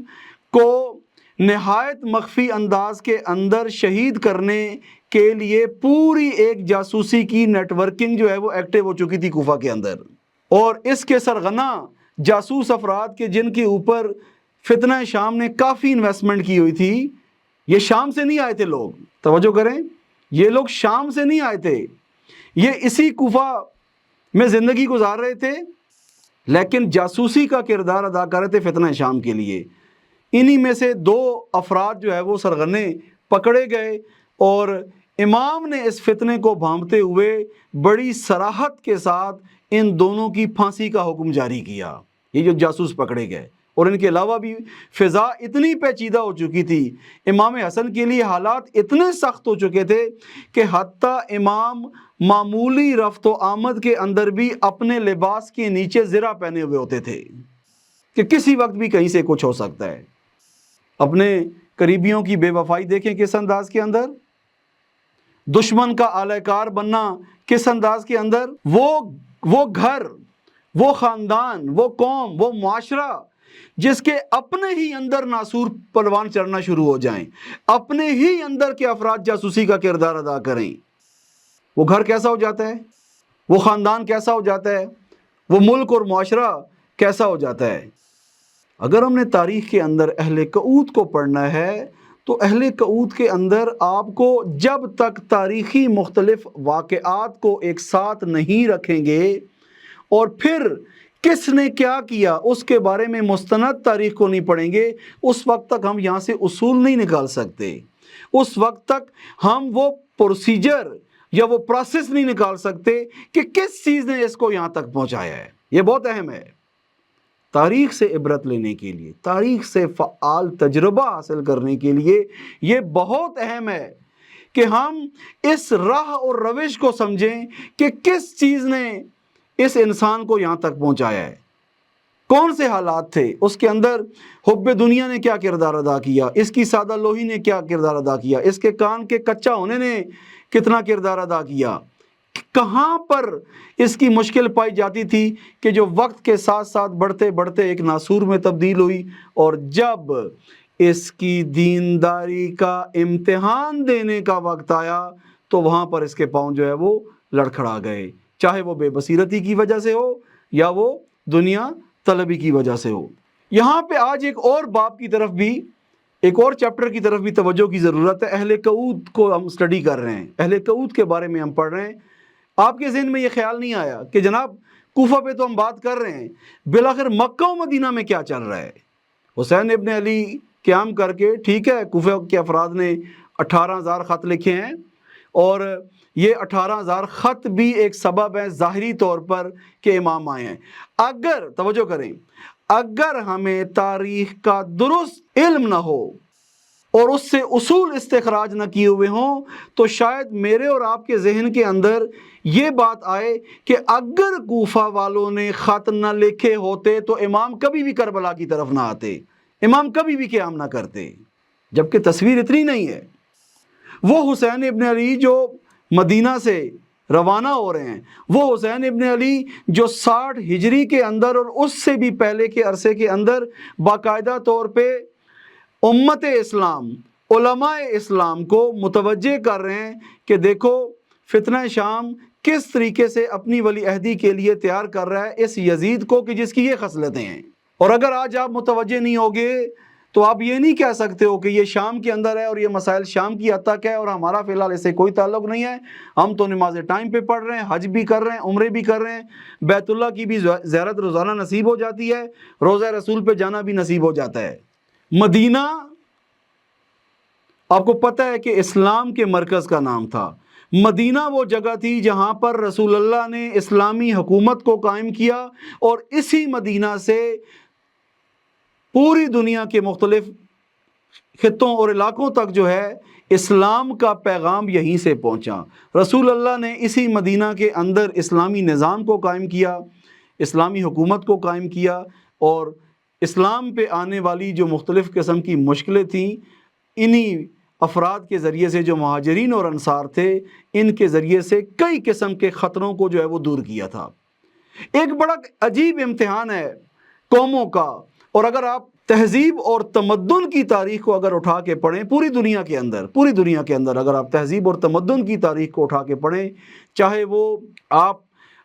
کو نہایت مخفی انداز کے اندر شہید کرنے کے لیے پوری ایک جاسوسی کی نیٹ ورکنگ جو ہے وہ ایکٹیو ہو چکی تھی کوفہ کے اندر، اور اس کے سرغنہ جاسوس افراد کے جن کے اوپر فتنہ شام نے کافی انویسٹمنٹ کی ہوئی تھی، یہ شام سے نہیں آئے تھے لوگ، توجہ کریں، یہ لوگ شام سے نہیں آئے تھے، یہ اسی کوفہ میں زندگی گزار رہے تھے لیکن جاسوسی کا کردار ادا کر رہے تھے فتنہ شام کے لیے۔ انہی میں سے 2 افراد جو ہے وہ سرغنے پکڑے گئے اور امام نے اس فتنے کو بھانپتے ہوئے بڑی صراحت کے ساتھ ان دونوں کی پھانسی کا حکم جاری کیا، یہ جو جاسوس پکڑے گئے۔ اور ان کے علاوہ بھی فضا اتنی پیچیدہ ہو چکی تھی، امام حسن کے لیے حالات اتنے سخت ہو چکے تھے کہ حتیٰ امام معمولی رفت و آمد کے اندر بھی اپنے لباس کے نیچے زرہ پہنے ہوئے ہوتے تھے کہ کسی وقت بھی کہیں سے کچھ ہو سکتا ہے۔ اپنے قریبیوں کی بے وفائی دیکھیں کس انداز کے اندر، دشمن کا آلہ کار بننا کس انداز کے اندر، وہ گھر، وہ خاندان، وہ قوم، وہ معاشرہ جس کے اپنے ہی اندر ناسور پلوان چڑھنا شروع ہو جائیں، اپنے ہی اندر کے افراد جاسوسی کا کردار ادا کریں، وہ گھر کیسا ہو جاتا ہے، وہ خاندان کیسا ہو جاتا ہے، وہ ملک اور معاشرہ کیسا ہو جاتا ہے۔ اگر ہم نے تاریخ کے اندر اہل کعود کو پڑھنا ہے تو اہل کعود کے اندر آپ کو جب تک تاریخی مختلف واقعات کو ایک ساتھ نہیں رکھیں گے اور پھر کس نے کیا کیا اس کے بارے میں مستند تاریخ کو نہیں پڑھیں گے، اس وقت تک ہم یہاں سے اصول نہیں نکال سکتے، اس وقت تک ہم وہ پروسیجر یا وہ پروسیس نہیں نکال سکتے کہ کس چیز نے اس کو یہاں تک پہنچایا ہے۔ یہ بہت اہم ہے تاریخ سے عبرت لینے کے لیے، تاریخ سے فعال تجربہ حاصل کرنے کے لیے یہ بہت اہم ہے کہ ہم اس راہ اور روش کو سمجھیں کہ کس چیز نے اس انسان کو یہاں تک پہنچایا ہے، کون سے حالات تھے اس کے اندر، حب دنیا نے کیا کردار ادا کیا، اس کی سادہ لوہی نے کیا کردار ادا کیا، اس کے کان کے کچا ہونے نے کتنا کردار ادا کیا، کہاں پر اس کی مشکل پائی جاتی تھی کہ جو وقت کے ساتھ ساتھ بڑھتے بڑھتے ایک ناسور میں تبدیل ہوئی، اور جب اس کی دینداری کا امتحان دینے کا وقت آیا تو وہاں پر اس کے پاؤں جو ہے وہ لڑکھڑا گئے، چاہے وہ بے بصیرتی کی وجہ سے ہو یا وہ دنیا طلبی کی وجہ سے ہو۔ یہاں پہ آج ایک اور باب کی طرف بھی، ایک اور چیپٹر کی طرف بھی توجہ کی ضرورت ہے۔ اہل کعود کو ہم سٹڈی کر رہے ہیں، اہل کعود کے بارے میں ہم پڑھ رہے ہیں۔ آپ کے ذہن میں یہ خیال نہیں آیا کہ جناب کوفہ پہ تو ہم بات کر رہے ہیں، بالآخر مکہ و مدینہ میں کیا چل رہا ہے؟ حسین ابن علی قیام کر کے، ٹھیک ہے کوفہ کے افراد نے 18,000 خط لکھے ہیں، اور یہ 18,000 خط بھی ایک سبب ہے ظاہری طور پر کہ امام آئے ہیں۔ اگر توجہ کریں، اگر ہمیں تاریخ کا درست علم نہ ہو اور اس سے اصول استخراج نہ کیے ہوئے ہوں تو شاید میرے اور آپ کے ذہن کے اندر یہ بات آئے کہ اگر کوفہ والوں نے خط نہ لکھے ہوتے تو امام کبھی بھی کربلا کی طرف نہ آتے، امام کبھی بھی قیام نہ کرتے، جبکہ تصویر اتنی نہیں ہے۔ وہ حسین ابن علی جو مدینہ سے روانہ ہو رہے ہیں، وہ حسین ابن علی جو 60 ہجری کے اندر اور اس سے بھی پہلے کے عرصے کے اندر باقاعدہ طور پہ امت اسلام، علماء اسلام کو متوجہ کر رہے ہیں کہ دیکھو فتنہ شام کس طریقے سے اپنی ولی عہدی کے لیے تیار کر رہا ہے اس یزید کو کہ جس کی یہ خصلتیں ہیں، اور اگر آج آپ متوجہ نہیں ہوگے تو آپ یہ نہیں کہہ سکتے ہو کہ یہ شام کے اندر ہے اور یہ مسائل شام کی حد تک ہے اور ہمارا فی الحال اس سے کوئی تعلق نہیں ہے، ہم تو نماز ٹائم پہ پڑھ رہے ہیں، حج بھی کر رہے ہیں، عمرے بھی کر رہے ہیں، بیت اللہ کی بھی زیارت روزانہ نصیب ہو جاتی ہے، روضہ رسول پہ جانا بھی نصیب ہو جاتا ہے۔ مدینہ آپ کو پتہ ہے کہ اسلام کے مرکز کا نام تھا، مدینہ وہ جگہ تھی جہاں پر رسول اللہ نے اسلامی حکومت کو قائم کیا، اور اسی مدینہ سے پوری دنیا کے مختلف خطوں اور علاقوں تک جو ہے اسلام کا پیغام یہیں سے پہنچا۔ رسول اللہ نے اسی مدینہ کے اندر اسلامی نظام کو قائم کیا، اسلامی حکومت کو قائم کیا، اور اسلام پہ آنے والی جو مختلف قسم کی مشکلیں تھیں انہی افراد کے ذریعے سے، جو مہاجرین اور انصار تھے، ان کے ذریعے سے کئی قسم کے خطروں کو جو ہے وہ دور کیا تھا۔ ایک بڑا عجیب امتحان ہے قوموں کا، اور اگر آپ تہذیب اور تمدن کی تاریخ کو اگر اٹھا کے پڑھیں پوری دنیا کے اندر اگر آپ تہذیب اور تمدن کی تاریخ کو اٹھا کے پڑھیں، چاہے وہ آپ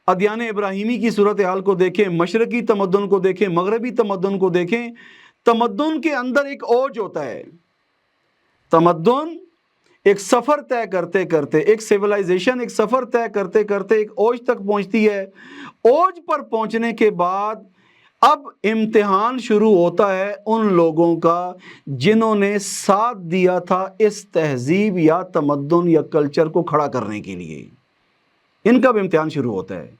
ادیان ابراہیمی کی صورتحال کو دیکھیں، مشرقی تمدن کو دیکھیں، مغربی تمدن کو دیکھیں، تمدن کے اندر ایک اوج ہوتا ہے۔ تمدن ایک سفر طے کرتے کرتے، ایک سیولائزیشن ایک سفر طے کرتے کرتے ایک اوج تک پہنچتی ہے۔ اوج پر پہنچنے کے بعد اب امتحان شروع ہوتا ہے ان لوگوں کا جنہوں نے ساتھ دیا تھا اس تہذیب یا تمدن یا کلچر کو کھڑا کرنے کے لیے، ان کا بھی امتحان شروع ہوتا ہے۔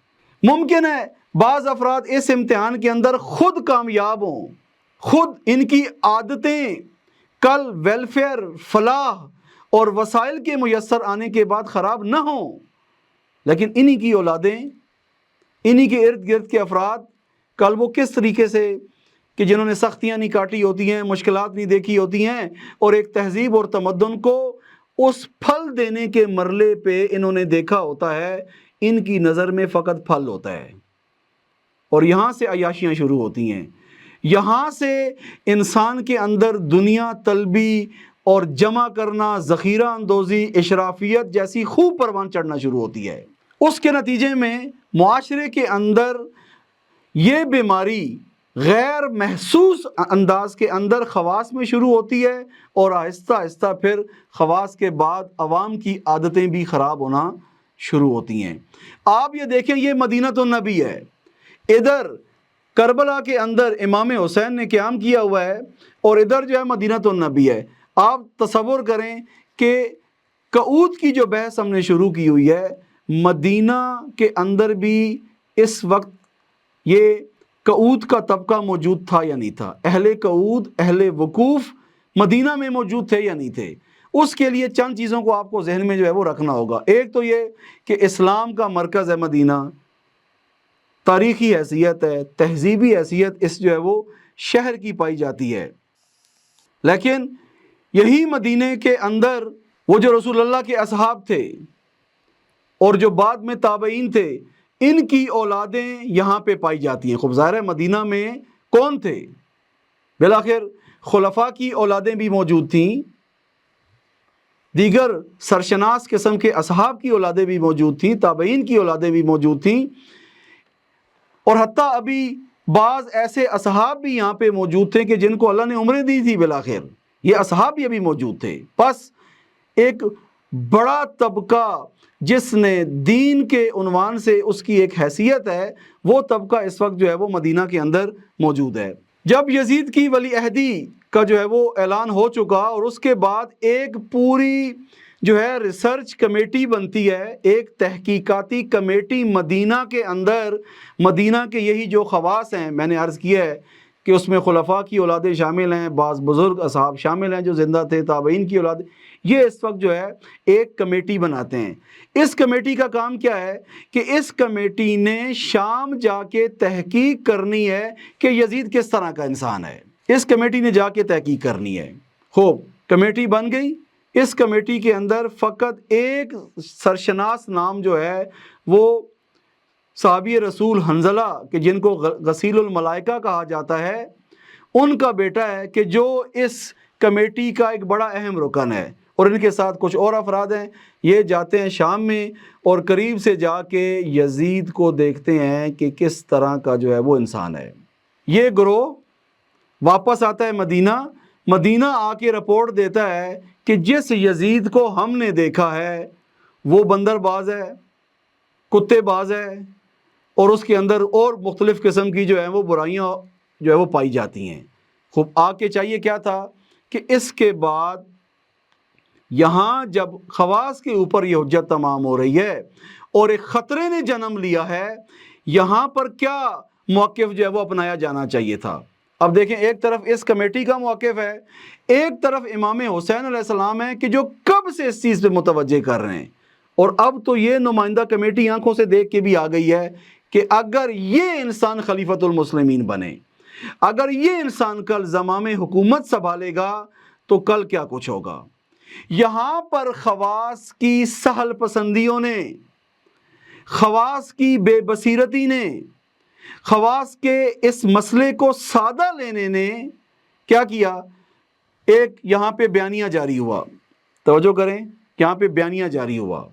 ممکن ہے بعض افراد اس امتحان کے اندر خود کامیاب ہوں، خود ان کی عادتیں کل ویلفیئر، فلاح اور وسائل کے میسر آنے کے بعد خراب نہ ہوں، لیکن انہی کی اولادیں، انہی کے ارد گرد کے افراد کل وہ کس طریقے سے کہ جنہوں نے سختیاں نہیں کاٹی ہوتی ہیں، مشکلات نہیں دیکھی ہوتی ہیں، اور ایک تہذیب اور تمدن کو اس پھل دینے کے مرحلے پہ انہوں نے دیکھا ہوتا ہے، ان کی نظر میں فقط پھل ہوتا ہے، اور یہاں سے عیاشیاں شروع ہوتی ہیں، یہاں سے انسان کے اندر دنیا طلبی اور جمع کرنا، ذخیرہ اندوزی، اشرافیت جیسی خوب پروان چڑھنا شروع ہوتی ہے۔ اس کے نتیجے میں معاشرے کے اندر یہ بیماری غیر محسوس انداز کے اندر خواص میں شروع ہوتی ہے اور آہستہ آہستہ پھر خواص کے بعد عوام کی عادتیں بھی خراب ہونا شروع ہوتی ہیں۔ آپ یہ دیکھیں، یہ مدینہ النبی ہے، ادھر کربلا کے اندر امام حسین نے قیام کیا ہوا ہے اور ادھر جو ہے مدینہ النبی ہے۔ آپ تصور کریں کہ قعود کی جو بحث ہم نے شروع کی ہوئی ہے، مدینہ کے اندر بھی اس وقت یہ قعود کا طبقہ موجود تھا یا نہیں تھا؟ اہل قعود، اہل وقوف مدینہ میں موجود تھے یا نہیں تھے؟ اس کے لیے چند چیزوں کو آپ کو ذہن میں جو ہے وہ رکھنا ہوگا۔ ایک تو یہ کہ اسلام کا مرکز ہے مدینہ، تاریخی حیثیت ہے، تہذیبی حیثیت اس جو ہے وہ شہر کی پائی جاتی ہے، لیکن یہی مدینے کے اندر وہ جو رسول اللہ کے اصحاب تھے اور جو بعد میں تابعین تھے، ان کی اولادیں یہاں پہ پائی جاتی ہیں۔ خوب ظاہر ہے مدینہ میں کون تھے؟ بالآخر خلفاء کی اولادیں بھی موجود تھیں، دیگر سرشناس قسم کے اصحاب کی اولادیں بھی موجود تھیں، تابعین کی اولادیں بھی موجود تھیں، اور حتیٰ ابھی بعض ایسے اصحاب بھی یہاں پہ موجود تھے کہ جن کو اللہ نے عمریں دی تھی، بالآخر یہ اصحاب بھی ابھی موجود تھے۔ پس ایک بڑا طبقہ جس نے دین کے عنوان سے اس کی ایک حیثیت ہے، وہ طبقہ اس وقت جو ہے وہ مدینہ کے اندر موجود ہے۔ جب یزید کی ولی عہدی کا جو ہے وہ اعلان ہو چکا اور اس کے بعد ایک پوری جو ہے ریسرچ کمیٹی بنتی ہے، ایک تحقیقاتی کمیٹی مدینہ کے اندر، مدینہ کے یہی جو خواص ہیں، میں نے عرض کیا ہے کہ اس میں خلفاء کی اولادیں شامل ہیں، بعض بزرگ اصحاب شامل ہیں جو زندہ تھے، تابعین کی اولادیں، یہ اس وقت جو ہے ایک کمیٹی بناتے ہیں۔ اس کمیٹی کا کام کیا ہے کہ اس کمیٹی نے شام جا کے تحقیق کرنی ہے کہ یزید کس طرح کا انسان ہے۔ اس کمیٹی نے جا کے تحقیق کرنی ہے۔ خوب، کمیٹی بن گئی۔ اس کمیٹی کے اندر فقط ایک سرشناس نام جو ہے وہ صحابی رسول حنظلہ کہ جن کو غسیل الملائکہ کہا جاتا ہے، ان کا بیٹا ہے کہ جو اس کمیٹی کا ایک بڑا اہم رکن ہے، اور ان کے ساتھ کچھ اور افراد ہیں۔ یہ جاتے ہیں شام میں اور قریب سے جا کے یزید کو دیکھتے ہیں کہ کس طرح کا جو ہے وہ انسان ہے۔ یہ گروہ واپس آتا ہے مدینہ آ کے رپورٹ دیتا ہے کہ جس یزید کو ہم نے دیکھا ہے وہ بندر باز ہے، کتے باز ہے، اور اس کے اندر اور مختلف قسم کی جو ہے وہ برائیاں جو ہے وہ پائی جاتی ہیں۔ خوب، آ کے چاہیے کیا تھا کہ اس کے بعد یہاں جب خواص کے اوپر یہ حجت تمام ہو رہی ہے اور ایک خطرے نے جنم لیا ہے، یہاں پر کیا موقف جو ہے وہ اپنایا جانا چاہیے تھا؟ اب دیکھیں، ایک طرف اس کمیٹی کا موقف ہے، ایک طرف امام حسین علیہ السلام ہے کہ جو کب سے اس چیز پہ متوجہ کر رہے ہیں، اور اب تو یہ نمائندہ کمیٹی آنکھوں سے دیکھ کے بھی آ گئی ہے کہ اگر یہ انسان خلیفۃ المسلمین بنے، اگر یہ انسان کل زمام حکومت سنبھالے گا تو کل کیا کچھ ہوگا۔ یہاں پر خواص کی سہل پسندیوں نے، خواص کی بے بصیرتی نے، خواص کے اس مسئلے کو سادہ لینے نے کیا کیا؟ ایک یہاں پہ بیانیہ جاری ہوا، توجہ کریں، یہاں پہ بیانیہ جاری ہوا۔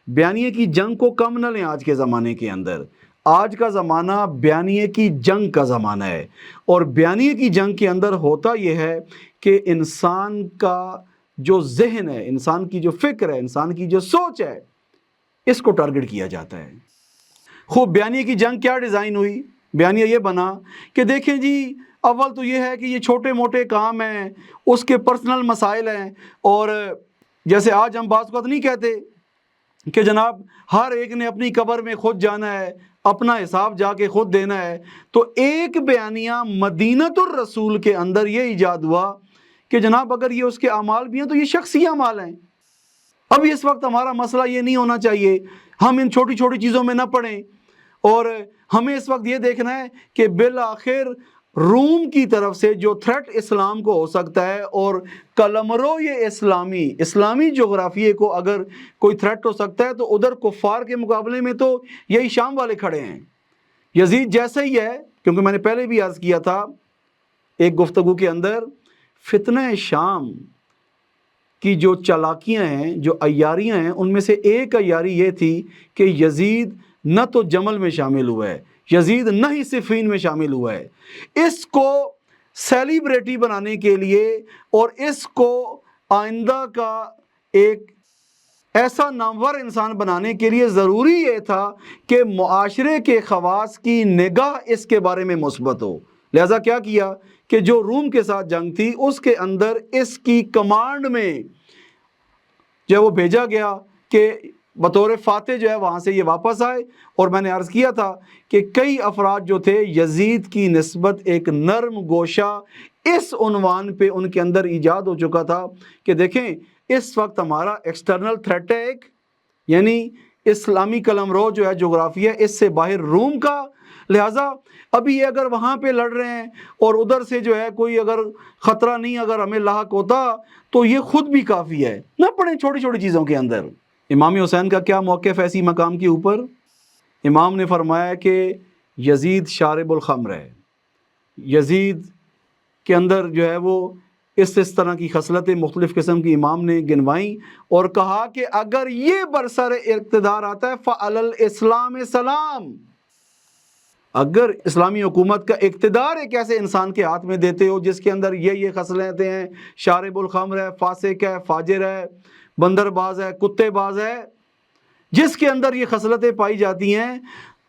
بیانیے کی جنگ کو کم نہ لیں آج کے زمانے کے اندر، آج کا زمانہ بیانیے کی جنگ کا زمانہ ہے، اور بیانیے کی جنگ کے اندر ہوتا یہ ہے کہ انسان کا جو ذہن ہے، انسان کی جو فکر ہے، انسان کی جو سوچ ہے، اس کو ٹارگٹ کیا جاتا ہے۔ خوب، بیانیے کی جنگ کیا ڈیزائن ہوئی؟ بیانیہ یہ بنا کہ دیکھیں جی، اول تو یہ ہے کہ یہ چھوٹے موٹے کام ہیں، اس کے پرسنل مسائل ہیں، اور جیسے آج ہم بعض وقت نہیں کہتے کہ جناب ہر ایک نے اپنی قبر میں خود جانا ہے، اپنا حساب جا کے خود دینا ہے، تو ایک بیانیہ مدینۃ الرسول کے اندر یہ ایجاد ہوا کہ جناب اگر یہ اس کے اعمال بھی ہیں تو یہ شخصی اعمال ہیں۔ اب اس وقت ہمارا مسئلہ یہ نہیں ہونا چاہیے، ہم ان چھوٹی چھوٹی چیزوں میں نہ پڑیں، اور ہمیں اس وقت یہ دیکھنا ہے کہ بالآخر روم کی طرف سے جو تھریٹ اسلام کو ہو سکتا ہے، اور قلمرو یہ اسلامی جغرافیے کو اگر کوئی تھریٹ ہو سکتا ہے تو ادھر کفار کے مقابلے میں تو یہی شام والے کھڑے ہیں۔ یزید جیسے ہی ہے، کیونکہ میں نے پہلے بھی عرض کیا تھا ایک گفتگو کے اندر، فتنہ شام کی جو چالاکیاں ہیں، جو عیاریاں ہیں، ان میں سے ایک عیاری یہ تھی کہ یزید نہ تو جمل میں شامل ہوا ہے، یزید نہیں صفین میں شامل ہوا ہے۔ اس کو سیلیبریٹی بنانے کے لیے اور اس کو آئندہ کا ایک ایسا نامور انسان بنانے کے لیے ضروری یہ تھا کہ معاشرے کے خواص کی نگاہ اس کے بارے میں مثبت ہو۔ لہذا کیا کیا کہ جو روم کے ساتھ جنگ تھی اس کے اندر اس کی کمانڈ میں جو وہ بھیجا گیا کہ بطور فاتح جو ہے وہاں سے یہ واپس آئے۔ اور میں نے عرض کیا تھا کہ کئی افراد جو تھے یزید کی نسبت ایک نرم گوشہ اس عنوان پہ ان کے اندر ایجاد ہو چکا تھا کہ دیکھیں اس وقت ہمارا ایکسٹرنل تھریٹ ہے ایک، یعنی اسلامی قلمرو جو ہے جغرافیہ اس سے باہر روم کا، لہٰذا ابھی یہ اگر وہاں پہ لڑ رہے ہیں اور ادھر سے جو ہے کوئی اگر خطرہ نہیں اگر ہمیں لاحق ہوتا تو یہ خود بھی کافی ہے، نہ پڑیں چھوٹی چھوٹی چیزوں کے اندر۔ امام حسین کا کیا موقف ہے ایسی مقام کے اوپر؟ امام نے فرمایا کہ یزید شارب الخمر ہے، یزید کے اندر جو ہے وہ اس طرح کی خصلتیں مختلف قسم کی امام نے گنوائیں اور کہا کہ اگر یہ برسر اقتدار آتا ہے فعلی الاسلام سلام، اگر اسلامی حکومت کا اقتدار ایک ایسے انسان کے ہاتھ میں دیتے ہو جس کے اندر یہ خصلتیں ہیں، شارب الخمر ہے، فاسق ہے، فاجر ہے، بندر باز ہے، کتے باز ہے، جس کے اندر یہ خصلتیں پائی جاتی ہیں،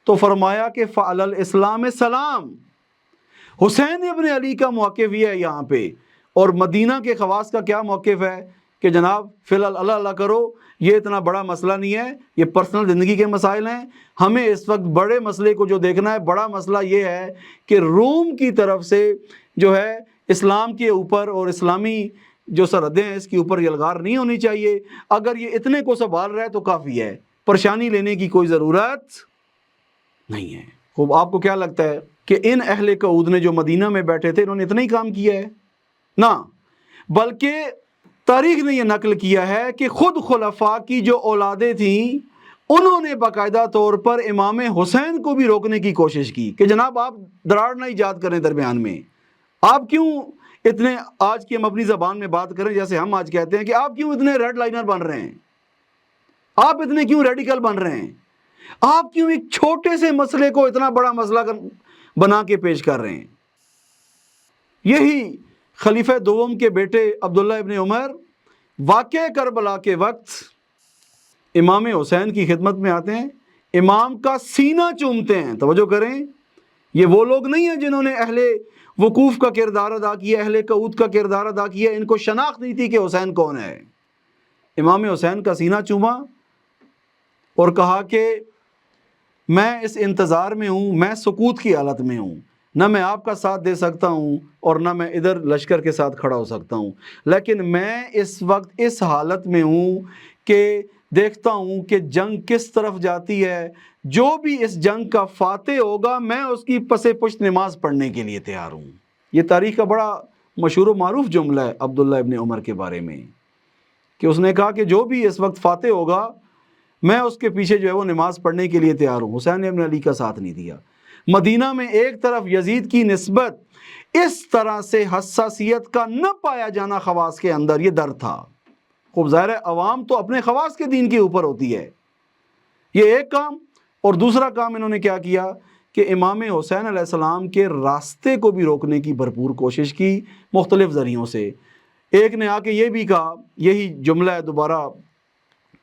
تو فرمایا کہ فعلی الاسلام سلام۔ حسین ابن علی کا موقف یہ ہے یہاں پہ، اور مدینہ کے خواص کا کیا موقف ہے کہ جناب فی الحال اللہ اللہ کرو، یہ اتنا بڑا مسئلہ نہیں ہے، یہ پرسنل زندگی کے مسائل ہیں، ہمیں اس وقت بڑے مسئلے کو جو دیکھنا ہے، بڑا مسئلہ یہ ہے کہ روم کی طرف سے جو ہے اسلام کے اوپر اور اسلامی جو سرحدیں ہیں اس کے اوپر یلغار نہیں ہونی چاہیے، اگر یہ اتنے کو سنبھال رہا ہے تو کافی ہے، پریشانی لینے کی کوئی ضرورت نہیں ہے۔ خوب، آپ کو کیا لگتا ہے کہ ان اہل قعود نے جو مدینہ میں بیٹھے تھے انہوں نے اتنا ہی کام کیا ہے؟ نہ، بلکہ تاریخ نے یہ نقل کیا ہے کہ خود خلفاء کی جو اولادیں تھیں انہوں نے باقاعدہ طور پر امام حسین کو بھی روکنے کی کوشش کی کہ جناب آپ دراڑ نہ ایجاد کریں درمیان میں، آپ کیوں اتنے، آج کی ہم اپنی زبان میں بات کریں جیسے ہم آج کہتے ہیں کہ آپ کیوں اتنے ریڈ لائنر بن رہے ہیں، آپ اتنے کیوں ریڈیکل بن رہے ہیں، آپ کیوں ایک چھوٹے سے مسئلے کو اتنا بڑا مسئلہ بنا کے پیش کر رہے ہیں۔ یہی خلیفہ دوم کے بیٹے عبداللہ ابن عمر واقعہ کربلا کے وقت امام حسین کی خدمت میں آتے ہیں، امام کا سینہ چومتے ہیں۔ توجہ کریں، یہ وہ لوگ نہیں ہیں جنہوں نے اہل وقوف کا کردار ادا کیا، اہل قعود کا کردار ادا کیا، ان کو شناخت نہیں تھی کہ حسین کون ہے۔ امام حسین کا سینہ چوما اور کہا کہ میں اس انتظار میں ہوں، میں سکوت کی حالت میں ہوں، نہ میں آپ کا ساتھ دے سکتا ہوں اور نہ میں ادھر لشکر کے ساتھ کھڑا ہو سکتا ہوں، لیکن میں اس وقت اس حالت میں ہوں کہ دیکھتا ہوں کہ جنگ کس طرف جاتی ہے، جو بھی اس جنگ کا فاتح ہوگا میں اس کی پس پشت نماز پڑھنے کے لیے تیار ہوں۔ یہ تاریخ کا بڑا مشہور و معروف جملہ ہے عبداللہ ابن عمر کے بارے میں، کہ اس نے کہا کہ جو بھی اس وقت فاتح ہوگا میں اس کے پیچھے جو ہے وہ نماز پڑھنے کے لیے تیار ہوں۔ حسین ابن علی کا ساتھ نہیں دیا۔ مدینہ میں ایک طرف یزید کی نسبت اس طرح سے حساسیت کا نہ پایا جانا خواص کے اندر یہ ڈر تھا۔ خوب ظاہر ہے عوام تو اپنے خواص کے دین کے اوپر ہوتی ہے، یہ ایک کام، اور دوسرا کام انہوں نے کیا کیا کہ امام حسین علیہ السلام کے راستے کو بھی روکنے کی بھرپور کوشش کی مختلف ذریعوں سے۔ ایک نے آ کے یہ بھی کہا، یہی جملہ ہے دوبارہ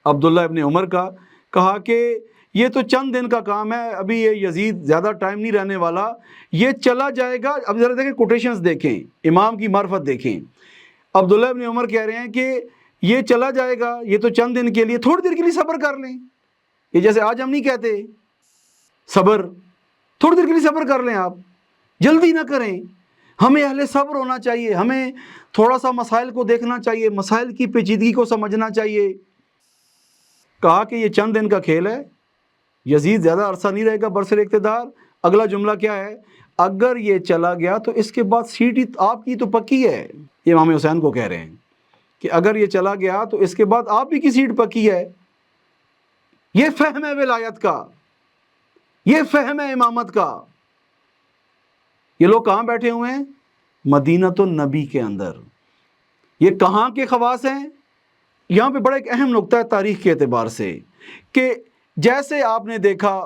عبداللہ ابن عمر کا، کہا کہ یہ تو چند دن کا کام ہے، ابھی یہ یزید زیادہ ٹائم نہیں رہنے والا، یہ چلا جائے گا۔ اب ذرا دیکھیں کوٹیشنز دیکھیں، امام کی معرفت دیکھیں۔ عبداللہ ابن عمر کہہ رہے ہیں کہ یہ چلا جائے گا، یہ تو چند دن کے لیے، تھوڑی دیر کے لیے صبر کر لیں۔ یہ جیسے آج ہم نہیں کہتے صبر، تھوڑی دیر کے لیے صبر کر لیں، آپ جلدی نہ کریں، ہمیں اہل صبر ہونا چاہیے، ہمیں تھوڑا سا مسائل کو دیکھنا چاہیے، مسائل کی پیچیدگی کو سمجھنا چاہیے۔ کہا کہ یہ چند دن کا کھیل ہے، یزید زیادہ عرصہ نہیں رہے گا برسر اقتدار۔ اگلا جملہ کیا ہے؟ اگر یہ چلا گیا تو اس کے بعد سیٹ ہی آپ کی تو پکی ہے۔ یہ امام حسین کو کہہ رہے ہیں کہ اگر یہ چلا گیا تو اس کے بعد آپ ہی کی سیٹ پکی ہے۔ یہ فہم ہے ولایت کا، یہ فہم ہے امامت کا۔ یہ لوگ کہاں بیٹھے ہوئے ہیں؟ مدینہ النبی کے اندر۔ یہ کہاں کے خواص ہیں؟ یہاں پہ بڑا ایک اہم نقطہ ہے تاریخ کے اعتبار سے، کہ جیسے آپ نے دیکھا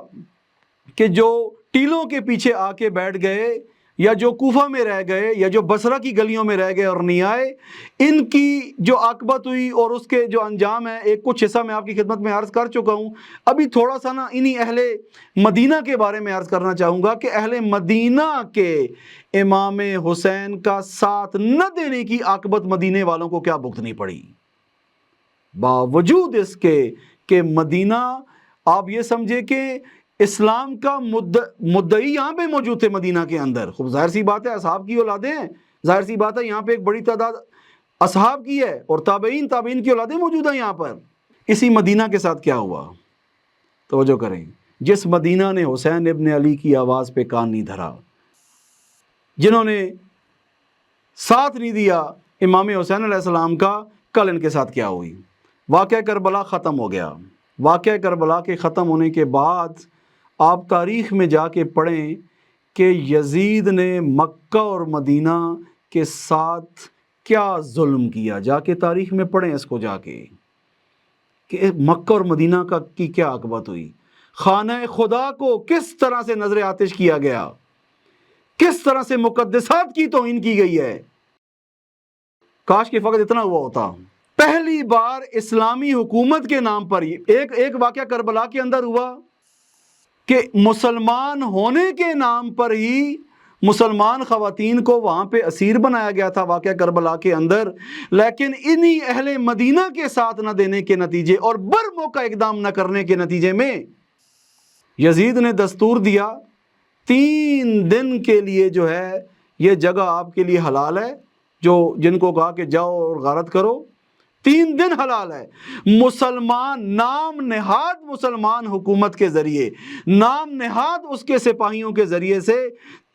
کہ جو ٹیلوں کے پیچھے آ کے بیٹھ گئے یا جو کوفہ میں رہ گئے یا جو بصرہ کی گلیوں میں رہ گئے اور نہیں آئے، ان کی جو عاقبت ہوئی اور اس کے جو انجام ہے، ایک کچھ حصہ میں آپ کی خدمت میں عرض کر چکا ہوں۔ ابھی تھوڑا سا انہی اہل مدینہ کے بارے میں عرض کرنا چاہوں گا کہ اہل مدینہ کے امام حسین کا ساتھ نہ دینے کی عاقبت مدینے والوں کو کیا بھگتنی پڑی، باوجود اس کے کہ مدینہ، آپ یہ سمجھے کہ اسلام کا مدعی یہاں پہ موجود تھے مدینہ کے اندر۔ خوب ظاہر سی بات ہے، اصحاب کی اولادیں ہیں، ظاہر سی بات ہے یہاں پہ ایک بڑی تعداد اصحاب کی ہے اور تابعین کی اولادیں موجود ہیں یہاں پر۔ اسی مدینہ کے ساتھ کیا ہوا، توجہ کریں، جس مدینہ نے حسین ابن علی کی آواز پہ کان نہیں دھرا، جنہوں نے ساتھ نہیں دیا امام حسین علیہ السلام کا، کل ان کے ساتھ کیا ہوئی۔ واقعہ کربلا ختم ہو گیا۔ واقعہ کربلا کے ختم ہونے کے بعد آپ تاریخ میں جا کے پڑھیں کہ یزید نے مکہ اور مدینہ کے ساتھ کیا ظلم کیا، جا کے تاریخ میں پڑھیں اس کو، جا کے کہ مکہ اور مدینہ کی کیا عاقبت ہوئی، خانہ خدا کو کس طرح سے نظر آتش کیا گیا، کس طرح سے مقدسات کی توہین کی گئی ہے۔ کاش کہ فقط اتنا ہوا ہوتا۔ پہلی بار اسلامی حکومت کے نام پر ایک واقعہ کربلا کے اندر ہوا کہ مسلمان ہونے کے نام پر ہی مسلمان خواتین کو وہاں پہ اسیر بنایا گیا تھا واقعہ کربلا کے اندر، لیکن انہی اہل مدینہ کے ساتھ نہ دینے کے نتیجے اور برموقع اقدام نہ کرنے کے نتیجے میں یزید نے دستور دیا 3 دن کے لیے جو ہے یہ جگہ آپ کے لیے حلال ہے، جن کو کہا کہ جاؤ اور غارت کرو، 3 دن حلال ہے۔ مسلمان، نام نہاد مسلمان حکومت کے ذریعے، نام نہاد اس کے سپاہیوں کے ذریعے سے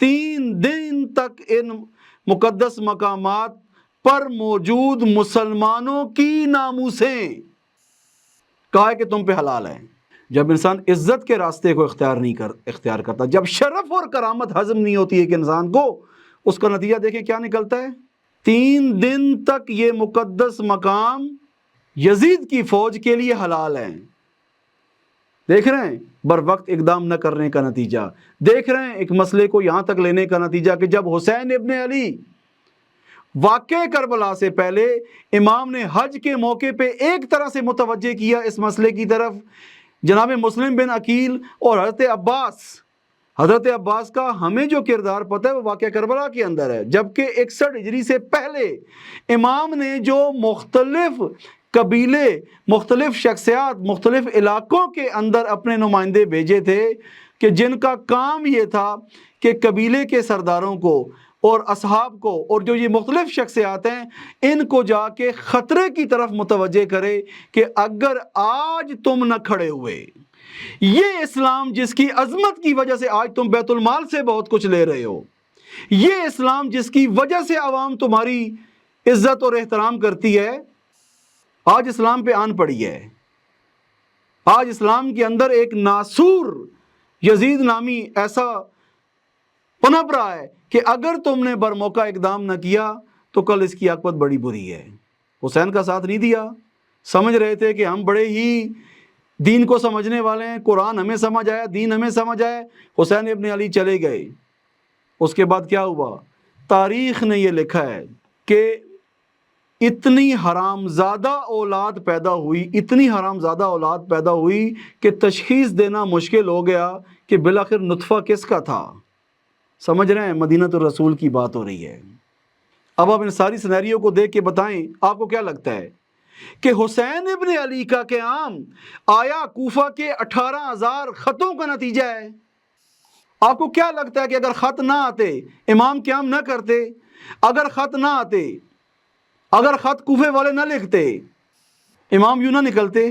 3 دن تک ان مقدس مقامات پر موجود مسلمانوں کی ناموسیں کہا کہ تم پہ حلال ہے۔ جب انسان عزت کے راستے کو اختیار کرتا، جب شرف اور کرامت ہضم نہیں ہوتی ہے کہ انسان کو، اس کا نتیجہ دیکھیں کیا نکلتا ہے۔ 3 دن تک یہ مقدس مقام یزید کی فوج کے لیے حلال ہیں۔ دیکھ رہے ہیں بر وقت اقدام نہ کرنے کا نتیجہ، دیکھ رہے ہیں ایک مسئلے کو یہاں تک لینے کا نتیجہ کہ جب حسین ابن علی واقعہ کربلا سے پہلے امام نے حج کے موقع پہ ایک طرح سے متوجہ کیا اس مسئلے کی طرف، جناب مسلم بن عقیل اور حضرت عباس کا ہمیں جو کردار پتہ ہے وہ واقعہ کربلا کے اندر ہے، جبکہ 61 ہجری سے پہلے امام نے جو مختلف قبیلے، مختلف شخصیات، مختلف علاقوں کے اندر اپنے نمائندے بھیجے تھے کہ جن کا کام یہ تھا کہ قبیلے کے سرداروں کو اور اصحاب کو اور جو یہ مختلف شخصیات ہیں ان کو جا کے خطرے کی طرف متوجہ کرے کہ اگر آج تم نہ کھڑے ہوئے، یہ اسلام جس کی عظمت کی وجہ سے آج تم بیت المال سے بہت کچھ لے رہے ہو، یہ اسلام جس کی وجہ سے عوام تمہاری عزت اور احترام کرتی ہے، آج اسلام پہ آن پڑی ہے۔ آج اسلام کے اندر ایک ناسور یزید نامی ایسا پنپ رہا ہے کہ اگر تم نے برموقع اقدام نہ کیا تو کل اس کی عاقبت بڑی بری ہے۔ حسین کا ساتھ نہیں دیا، سمجھ رہے تھے کہ ہم بڑے ہی دین کو سمجھنے والے ہیں، قرآن ہمیں سمجھ آیا، دین ہمیں سمجھ آیا، حسین ابن علی چلے گئے۔ اس کے بعد کیا ہوا؟ تاریخ نے یہ لکھا ہے کہ اتنی حرامزادہ اولاد پیدا ہوئی، اتنی حرامزادہ اولاد پیدا ہوئی کہ تشخیص دینا مشکل ہو گیا کہ بالآخر نطفہ کس کا تھا۔ سمجھ رہے ہیں؟ مدینۃ الرسول کی بات ہو رہی ہے۔ اب آپ ان ساری سینیریو کو دیکھ کے بتائیں آپ کو کیا لگتا ہے کہ حسین ابن علی کا قیام آیا کوفہ کے 18,000 خطوں کا نتیجہ ہے؟ آپ کو کیا لگتا ہے کہ اگر خط نہ آتے امام قیام نہ کرتے، اگر خط نہ آتے، اگر خط کوفے والے نہ لکھتے، امام یوں نہ نکلتے؟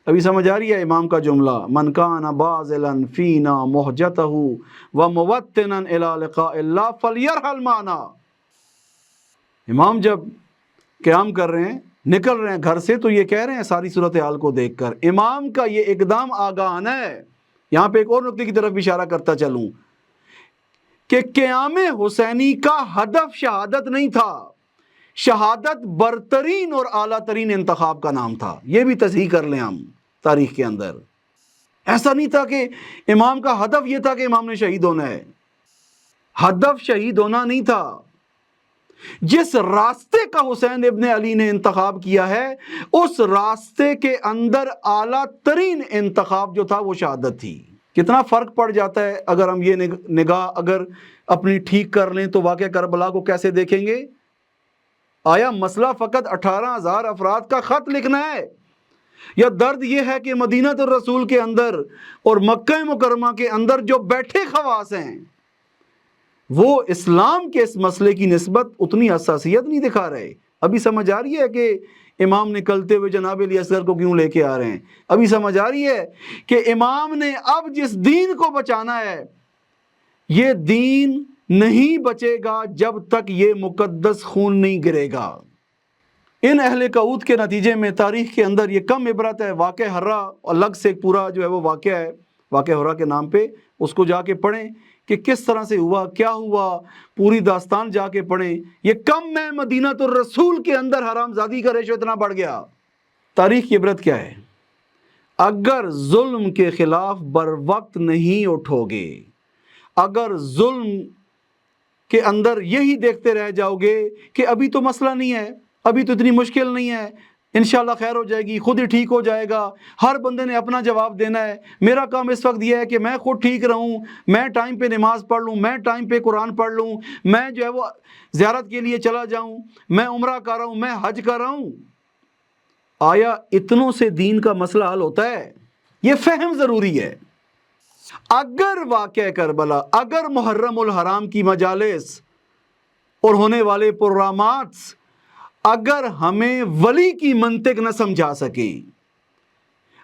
ابھی سمجھ آ رہی ہے امام کا جملہ، من کان باذلا فینا مہجتہ وموطنا الی لقاء اللہ فلیرحل معنا۔ امام جب قیام کر رہے ہیں، نکل رہے ہیں گھر سے، تو یہ کہہ رہے ہیں ساری صورتحال کو دیکھ کر، امام کا یہ اقدام آگاہانہ ہے۔ یہاں پہ ایک اور نکتے کی طرف اشارہ کرتا چلوں کہ قیام حسینی کا ہدف شہادت نہیں تھا، شہادت برترین اور اعلیٰ ترین انتخاب کا نام تھا۔ یہ بھی تصحیح کر لیں ہم تاریخ کے اندر ایسا نہیں تھا کہ امام کا ہدف یہ تھا کہ امام نے شہید ہونا ہے، ہدف شہید ہونا نہیں تھا۔ جس راستے کا حسین ابن علی نے انتخاب کیا ہے اس راستے کے اندر اعلیٰ ترین انتخاب جو تھا وہ شہادت تھی۔ کتنا فرق پڑ جاتا ہے اگر ہم یہ نگاہ اگر اپنی ٹھیک کر لیں تو واقعہ کربلا کو کیسے دیکھیں گے؟ آیا مسئلہ فقط 18,000 افراد کا خط لکھنا ہے، یا درد یہ ہے کہ مدینہ الرسول کے اندر اور مکہ مکرمہ کے اندر جو بیٹھے خواص ہیں وہ اسلام کے اس مسئلے کی نسبت اتنی حساسیت نہیں دکھا رہے؟ ابھی سمجھ آ رہی ہے کہ امام نکلتے ہوئے جناب علی اصغر کو کیوں لے کے آ رہے ہیں؟ ابھی سمجھ آ رہی ہے کہ امام نے اب جس دین کو بچانا ہے یہ دین نہیں بچے گا جب تک یہ مقدس خون نہیں گرے گا۔ ان اہل کعود کے نتیجے میں تاریخ کے اندر یہ کم عبرت ہے۔ واقعہ حرہ الگ سے ایک پورا جو ہے وہ واقعہ ہے، واقعہ حرہ کے نام پہ، اس کو جا کے پڑھیں کہ کس طرح سے ہوا، کیا ہوا، پوری داستان جا کے پڑھیں۔ یہ کم میں مدینہ الرسول کے اندر حرام زادی کا ریشو اتنا بڑھ گیا۔ تاریخ کی عبرت کیا ہے؟ اگر ظلم کے خلاف بر وقت نہیں اٹھو گے، اگر ظلم کے اندر یہی دیکھتے رہ جاؤ گے کہ ابھی تو مسئلہ نہیں ہے، ابھی تو اتنی مشکل نہیں ہے، انشاءاللہ خیر ہو جائے گی، خود ہی ٹھیک ہو جائے گا، ہر بندے نے اپنا جواب دینا ہے، میرا کام اس وقت یہ ہے کہ میں خود ٹھیک رہوں، میں ٹائم پہ نماز پڑھ لوں، میں ٹائم پہ قرآن پڑھ لوں، میں جو ہے وہ زیارت کے لیے چلا جاؤں، میں عمرہ کر رہا ہوں، میں حج کر رہا ہوں۔ آیا اتنوں سے دین کا مسئلہ حل ہوتا ہے؟ یہ فہم ضروری ہے۔ اگر واقعہ کربلا، اگر محرم الحرام کی مجالس اور ہونے والے پروگرامات اگر ہمیں ولی کی منطق نہ سمجھا سکیں،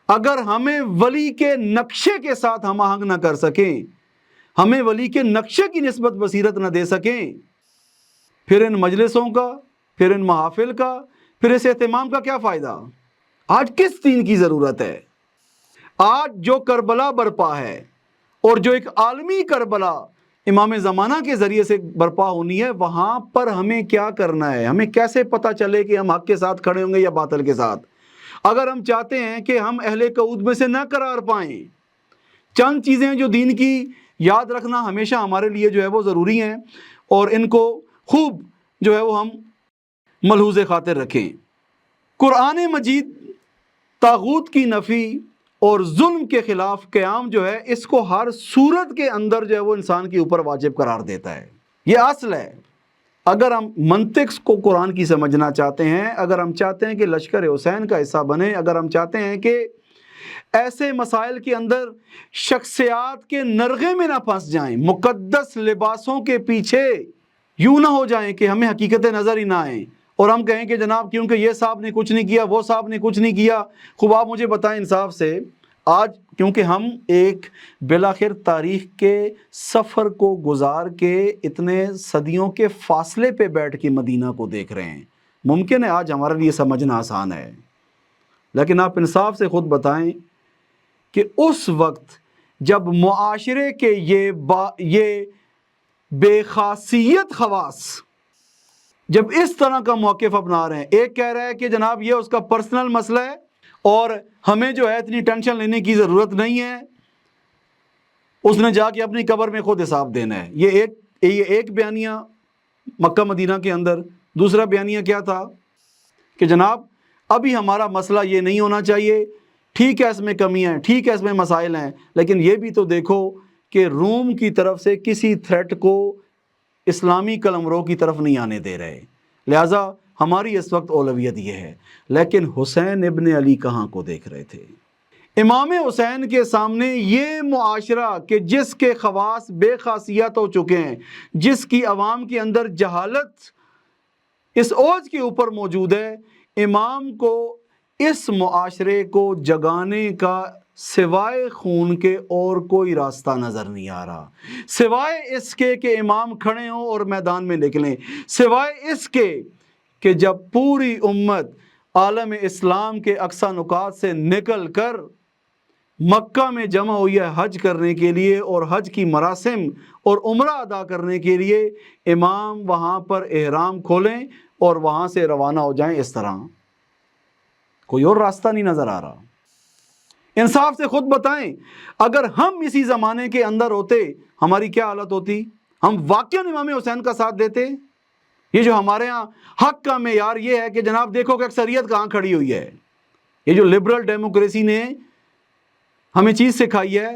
اگر ہمیں ولی کے نقشے کے ساتھ ہم آہنگ نہ کر سکیں، ہمیں ولی کے نقشے کی نسبت بصیرت نہ دے سکیں، پھر ان مجلسوں کا، پھر ان محافل کا، پھر اس اہتمام کا کیا فائدہ؟ آج کس دین کی ضرورت ہے؟ آج جو کربلا برپا ہے اور جو ایک عالمی کربلا امام زمانہ کے ذریعے سے برپا ہونی ہے، وہاں پر ہمیں کیا کرنا ہے؟ ہمیں کیسے پتہ چلے کہ ہم حق کے ساتھ کھڑے ہوں گے یا باطل کے ساتھ؟ اگر ہم چاہتے ہیں کہ ہم اہل کعود میں سے نہ قرار پائیں، چند چیزیں جو دین کی یاد رکھنا ہمیشہ ہمارے لیے جو ہے وہ ضروری ہیں اور ان کو خوب جو ہے وہ ہم ملحوظ خاطر رکھیں۔ قرآن مجید طاغوت کی نفی اور ظلم کے خلاف قیام جو ہے اس کو ہر صورت کے اندر جو ہے وہ انسان کے اوپر واجب قرار دیتا ہے، یہ اصل ہے۔ اگر ہم منطق کو قرآن کی سمجھنا چاہتے ہیں، اگر ہم چاہتے ہیں کہ لشکر حسین کا حصہ بنے، اگر ہم چاہتے ہیں کہ ایسے مسائل کے اندر شخصیات کے نرغے میں نہ پھنس جائیں، مقدس لباسوں کے پیچھے یوں نہ ہو جائیں کہ ہمیں حقیقتیں نظر ہی نہ آئیں اور ہم کہیں کہ جناب کیونکہ یہ صاحب نے کچھ نہیں کیا، وہ صاحب نے کچھ نہیں کیا، خوب آپ مجھے بتائیں انصاف سے، آج کیونکہ ہم ایک بالآخر تاریخ کے سفر کو گزار کے اتنے صدیوں کے فاصلے پہ بیٹھ کے مدینہ کو دیکھ رہے ہیں، ممکن ہے آج ہمارے لیے سمجھنا آسان ہے، لیکن آپ انصاف سے خود بتائیں کہ اس وقت جب معاشرے کے یہ بے خاصیت خواص جب اس طرح کا موقف اپنا رہے ہیں، ایک کہہ رہا ہے کہ جناب یہ اس کا پرسنل مسئلہ ہے اور ہمیں جو ہے اتنی ٹینشن لینے کی ضرورت نہیں ہے، اس نے جا کے اپنی قبر میں خود حساب دینا ہے۔ یہ ایک بیانیہ مکہ مدینہ کے اندر۔ دوسرا بیانیہ کیا تھا کہ جناب ابھی ہمارا مسئلہ یہ نہیں ہونا چاہیے، ٹھیک ہے اس میں کمیاں ہیں، ٹھیک ہے اس میں مسائل ہیں، لیکن یہ بھی تو دیکھو کہ روم کی طرف سے کسی تھریٹ کو اسلامی قلمرو کی طرف نہیں آنے دے رہے، لہٰذا ہماری اس وقت اولویت یہ ہے۔ لیکن حسین ابن علی کہاں کو دیکھ رہے تھے؟ امام حسین کے سامنے یہ معاشرہ کہ جس کے خواص بے خاصیت ہو چکے ہیں، جس کی عوام کے اندر جہالت اس اوج کے اوپر موجود ہے، امام کو اس معاشرے کو جگانے کا سوائے خون کے اور کوئی راستہ نظر نہیں آ رہا، سوائے اس کے کہ امام کھڑے ہوں اور میدان میں نکلیں، سوائے اس کے کہ جب پوری امت عالم اسلام کے اقصی نقاط سے نکل کر مکہ میں جمع ہوئی ہے حج کرنے کے لیے اور حج کی مراسم اور عمرہ ادا کرنے کے لیے، امام وہاں پر احرام کھولیں اور وہاں سے روانہ ہو جائیں۔ اس طرح کوئی اور راستہ نہیں نظر آ رہا۔ انصاف سے خود بتائیں، اگر ہم اسی زمانے کے اندر ہوتے ہماری کیا حالت ہوتی؟ ہم واقعاً امام حسین کا ساتھ دیتے؟ یہ جو ہمارے ہاں حق کا معیار یہ ہے کہ جناب دیکھو کہ اکثریت کہاں کھڑی ہوئی ہے، یہ جو لبرل ڈیموکریسی نے ہمیں چیز سکھائی ہے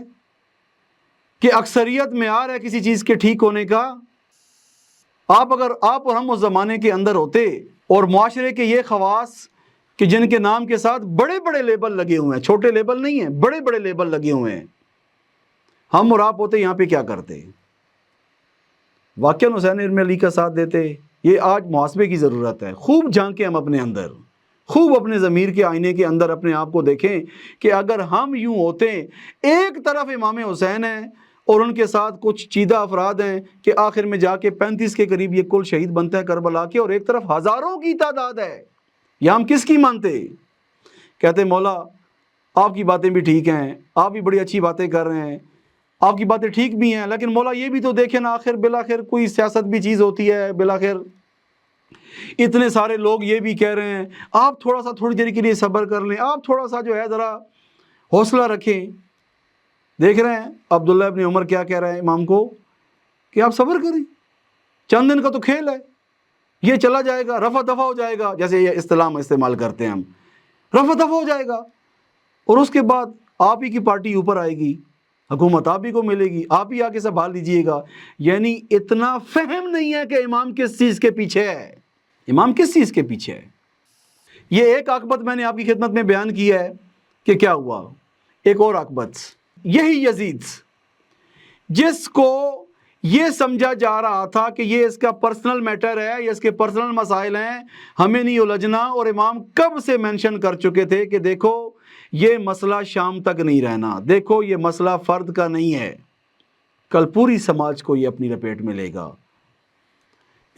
کہ اکثریت معیار ہے کسی چیز کے ٹھیک ہونے کا۔ اگر آپ اور ہم اس زمانے کے اندر ہوتے اور معاشرے کے یہ خواص کہ جن کے نام کے ساتھ بڑے بڑے لیبل لگے ہوئے ہیں، چھوٹے لیبل نہیں ہیں، بڑے بڑے لیبل لگے ہوئے ہیں، ہم اور آپ ہوتے یہاں پہ کیا کرتے؟ واقعاً حسین ابن علی کا ساتھ دیتے؟ یہ آج محاسبے کی ضرورت ہے۔ خوب جھانکیں ہم اپنے اندر، خوب اپنے ضمیر کے آئینے کے اندر اپنے آپ کو دیکھیں کہ اگر ہم یوں ہوتے، ایک طرف امام حسین ہیں اور ان کے ساتھ کچھ چیدہ افراد ہیں کہ آخر میں جا کے 35 کے قریب یہ کل شہید بنتے ہیں کربلا کے، اور ایک طرف ہزاروں کی تعداد ہے، یا ہم کس کی مانتے؟ کہتے مولا آپ کی باتیں بھی ٹھیک ہیں، آپ بھی بڑی اچھی باتیں کر رہے ہیں، آپ کی باتیں ٹھیک بھی ہیں، لیکن مولا یہ بھی تو دیکھیں نا، آخر بالآخر کوئی سیاست بھی چیز ہوتی ہے، بالآخر اتنے سارے لوگ یہ بھی کہہ رہے ہیں، آپ تھوڑی دیر کے لیے صبر کر لیں، آپ تھوڑا سا جو ہے ذرا حوصلہ رکھیں۔ دیکھ رہے ہیں عبداللہ ابن عمر کیا کہہ رہے ہیں امام کو کہ آپ صبر کریں، چند دن کا تو کھیل ہے، یہ چلا جائے گا، رفع دفع ہو جائے گا، جیسے یہ اصطلاح استعمال کرتے ہیں ہم، رفع دفع ہو جائے گا، اور اس کے بعد آپ ہی کی پارٹی اوپر آئے گی، حکومت آپ ہی کو ملے گی، آپ ہی آ کے سنبھال لیجئے گا۔ یعنی اتنا فہم نہیں ہے کہ امام کس چیز کے پیچھے ہے، امام کس چیز کے پیچھے ہے۔ یہ ایک عاقبت میں نے آپ کی خدمت میں بیان کی ہے کہ کیا ہوا، ایک اور عاقبت، یہی یزید جس کو یہ سمجھا جا رہا تھا کہ یہ اس کا پرسنل میٹر ہے، یہ اس کے پرسنل مسائل ہیں، ہمیں نہیں الجھنا، اور امام کب سے مینشن کر چکے تھے کہ دیکھو یہ مسئلہ شام تک نہیں رہنا، دیکھو یہ مسئلہ فرد کا نہیں ہے، کل پوری سماج کو یہ اپنی لپیٹ میں لے گا۔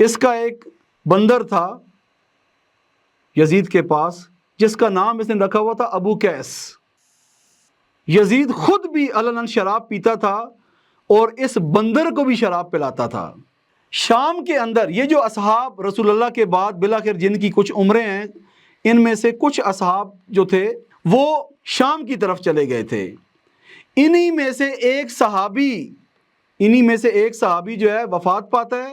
اس کا ایک بندر تھا یزید کے پاس جس کا نام اس نے رکھا ہوا تھا ابو قیس۔ یزید خود بھی علناً شراب پیتا تھا اور اس بندر کو بھی شراب پلاتا تھا۔ شام کے اندر یہ جو اصحاب رسول اللہ کے بعد بالآخر جن کی کچھ عمریں ہیں، ان میں سے کچھ اصحاب جو تھے وہ شام کی طرف چلے گئے تھے۔ انہی میں سے ایک صحابی جو ہے وفات پاتا ہے،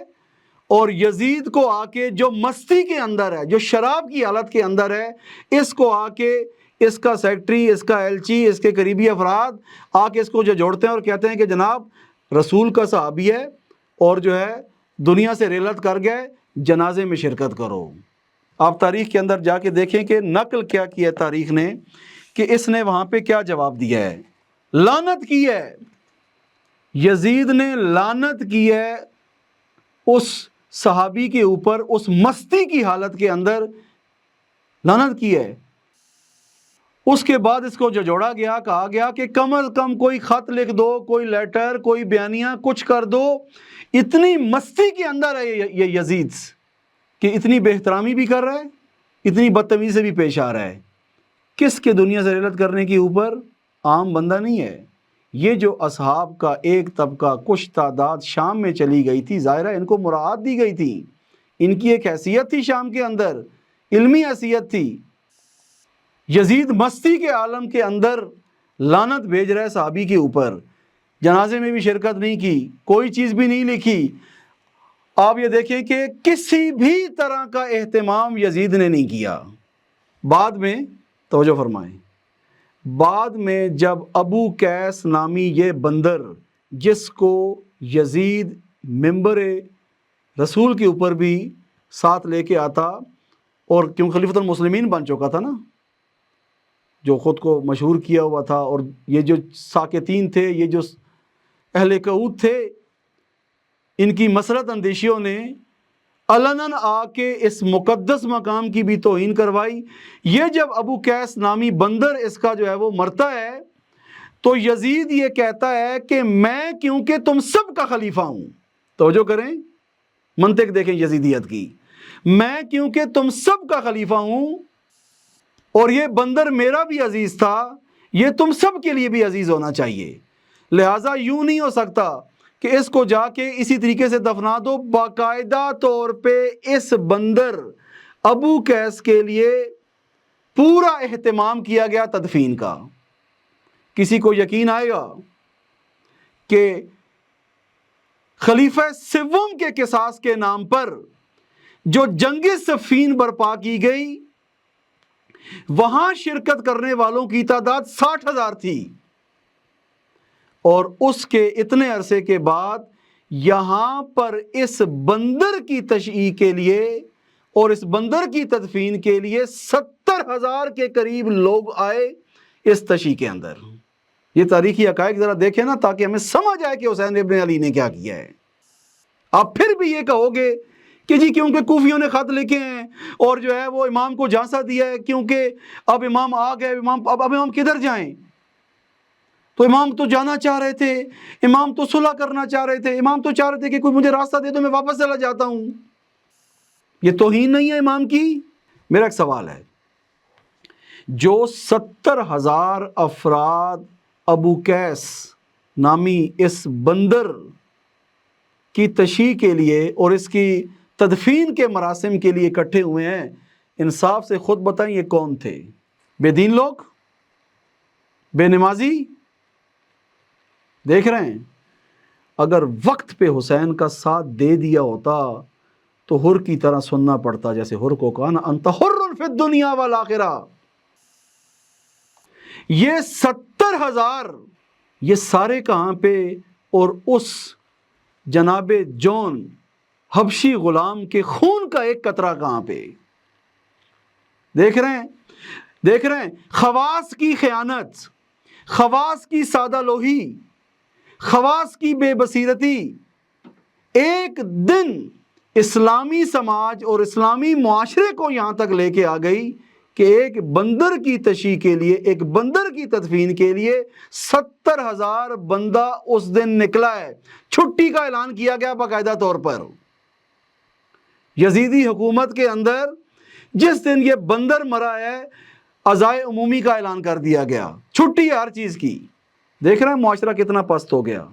اور یزید کو آ کے جو مستی کے اندر ہے، جو شراب کی حالت کے اندر ہے، اس کو آ کے اس کا سیکٹری، اس کا ایلچی، اس کے قریبی افراد آ کے اس کو جو جوڑتے ہیں اور کہتے ہیں کہ جناب رسول کا صحابی ہے اور جو ہے دنیا سے رحلت کر گئے، جنازے میں شرکت کرو۔ آپ تاریخ کے اندر جا کے دیکھیں کہ نقل کیا کی ہے تاریخ نے، کہ اس نے وہاں پہ کیا جواب دیا ہے، لعنت کی ہے، یزید نے لعنت کی ہے اس صحابی کے اوپر، اس مستی کی حالت کے اندر لعنت کی ہے۔ اس کے بعد اس کو جو جوڑا گیا، کہا گیا کہ کم از کم کوئی خط لکھ دو، کوئی لیٹر، کوئی بیانیہ کچھ کر دو۔ اتنی مستی کے اندر ہے یہ یزید کہ اتنی بے احترامی بھی کر رہا ہے، اتنی بدتمیزی سے بھی پیش آ رہا ہے۔ کس کے دنیا سے رحلت کرنے کے اوپر؟ عام بندہ نہیں ہے۔ یہ جو اصحاب کا ایک طبقہ کچھ تعداد شام میں چلی گئی تھی، ظاہرہ ان کو مراعات دی گئی تھی، ان کی ایک حیثیت تھی شام کے اندر، علمی حیثیت تھی۔ یزید مستی کے عالم کے اندر لعنت بھیج رہا ہے صحابی کے اوپر، جنازے میں بھی شرکت نہیں کی، کوئی چیز بھی نہیں لکھی۔ آپ یہ دیکھیں کہ کسی بھی طرح کا اہتمام یزید نے نہیں کیا۔ بعد میں توجہ فرمائیں، بعد میں جب ابو قیس نامی یہ بندر جس کو یزید ممبر رسول کے اوپر بھی ساتھ لے کے آتا، اور کیوں خلیفۃ المسلمین بن چکا تھا نا، جو خود کو مشہور کیا ہوا تھا، اور یہ جو ساکتین تھے، یہ جو اہل کعود تھے، ان کی مسرت اندیشیوں نے علناً آ کے اس مقدس مقام کی بھی توہین کروائی۔ یہ جب ابو قیس نامی بندر اس کا جو ہے وہ مرتا ہے، تو یزید یہ کہتا ہے کہ میں کیونکہ تم سب کا خلیفہ ہوں، توجہ کریں، منطق دیکھیں یزیدیت کی، میں کیونکہ تم سب کا خلیفہ ہوں اور یہ بندر میرا بھی عزیز تھا، یہ تم سب کے لیے بھی عزیز ہونا چاہیے، لہٰذا یوں نہیں ہو سکتا کہ اس کو جا کے اسی طریقے سے دفنا دو۔ باقاعدہ طور پہ اس بندر ابو قیس کے لیے پورا اہتمام کیا گیا تدفین کا، کسی کو یقین آئے گا کہ خلیفہ سوم کے قصاص کے نام پر جو جنگ صفین برپا کی گئی وہاں شرکت کرنے والوں کی تعداد 60,000 تھی، اور اس کے اتنے عرصے کے بعد یہاں پر اس بندر کی تشییع کے لیے اور اس بندر کی تدفین کے لیے 70,000 کے قریب لوگ آئے اس تشییع کے اندر۔ یہ تاریخی حقائق ذرا دیکھیں نا، تاکہ ہمیں سمجھ آئے کہ حسین ابن علی نے کیا کیا ہے۔ آپ پھر بھی یہ کہو گے کہ جی کیونکہ کوفیوں نے خط لکھے ہیں اور جو ہے وہ امام کو جھانسا دیا ہے، کیونکہ اب امام آ گئے، اب امام کدھر جائیں؟ تو امام تو جانا چاہ رہے تھے، امام تو صلح کرنا چاہ رہے تھے، امام تو چاہ رہے تھے کہ کوئی مجھے راستہ دے دو، میں واپس چلا جاتا ہوں۔ یہ توہین نہیں ہے امام کی؟ میرا ایک سوال ہے، جو 70,000 افراد ابو قیس نامی اس بندر کی تشییع کے لیے اور اس کی تدفین کے مراسم کے لیے اکٹھے ہوئے ہیں، انصاف سے خود بتائیں یہ کون تھے؟ بے دین لوگ؟ بے نمازی؟ دیکھ رہے ہیں، اگر وقت پہ حسین کا ساتھ دے دیا ہوتا تو حر کی طرح سننا پڑتا، جیسے حر کو کہا نا انت حر فی الدنیا والآخرہ۔ یہ 70,000 یہ سارے کہاں پہ؟ اور اس جناب جون حبشی غلام کے خون کا ایک قطرہ کہاں پہ؟ دیکھ رہے ہیں خواص کی خیانت، خواص کی سادہ لوہی، خواص کی بے بصیرتی ایک دن اسلامی سماج اور اسلامی معاشرے کو یہاں تک لے کے آ گئی کہ ایک بندر کی تشییع کے لیے، ایک بندر کی تدفین کے لیے 70,000 بندہ اس دن نکلا ہے۔ چھٹی کا اعلان کیا گیا باقاعدہ طور پر۔ یزیدی حکومت کے اندر جس دن یہ بندر مرا ہے، عزائے عمومی کا اعلان کر دیا گیا، چھٹی ہے ہر چیز کی۔ دیکھ رہے ہیں معاشرہ کتنا پست ہو گیا۔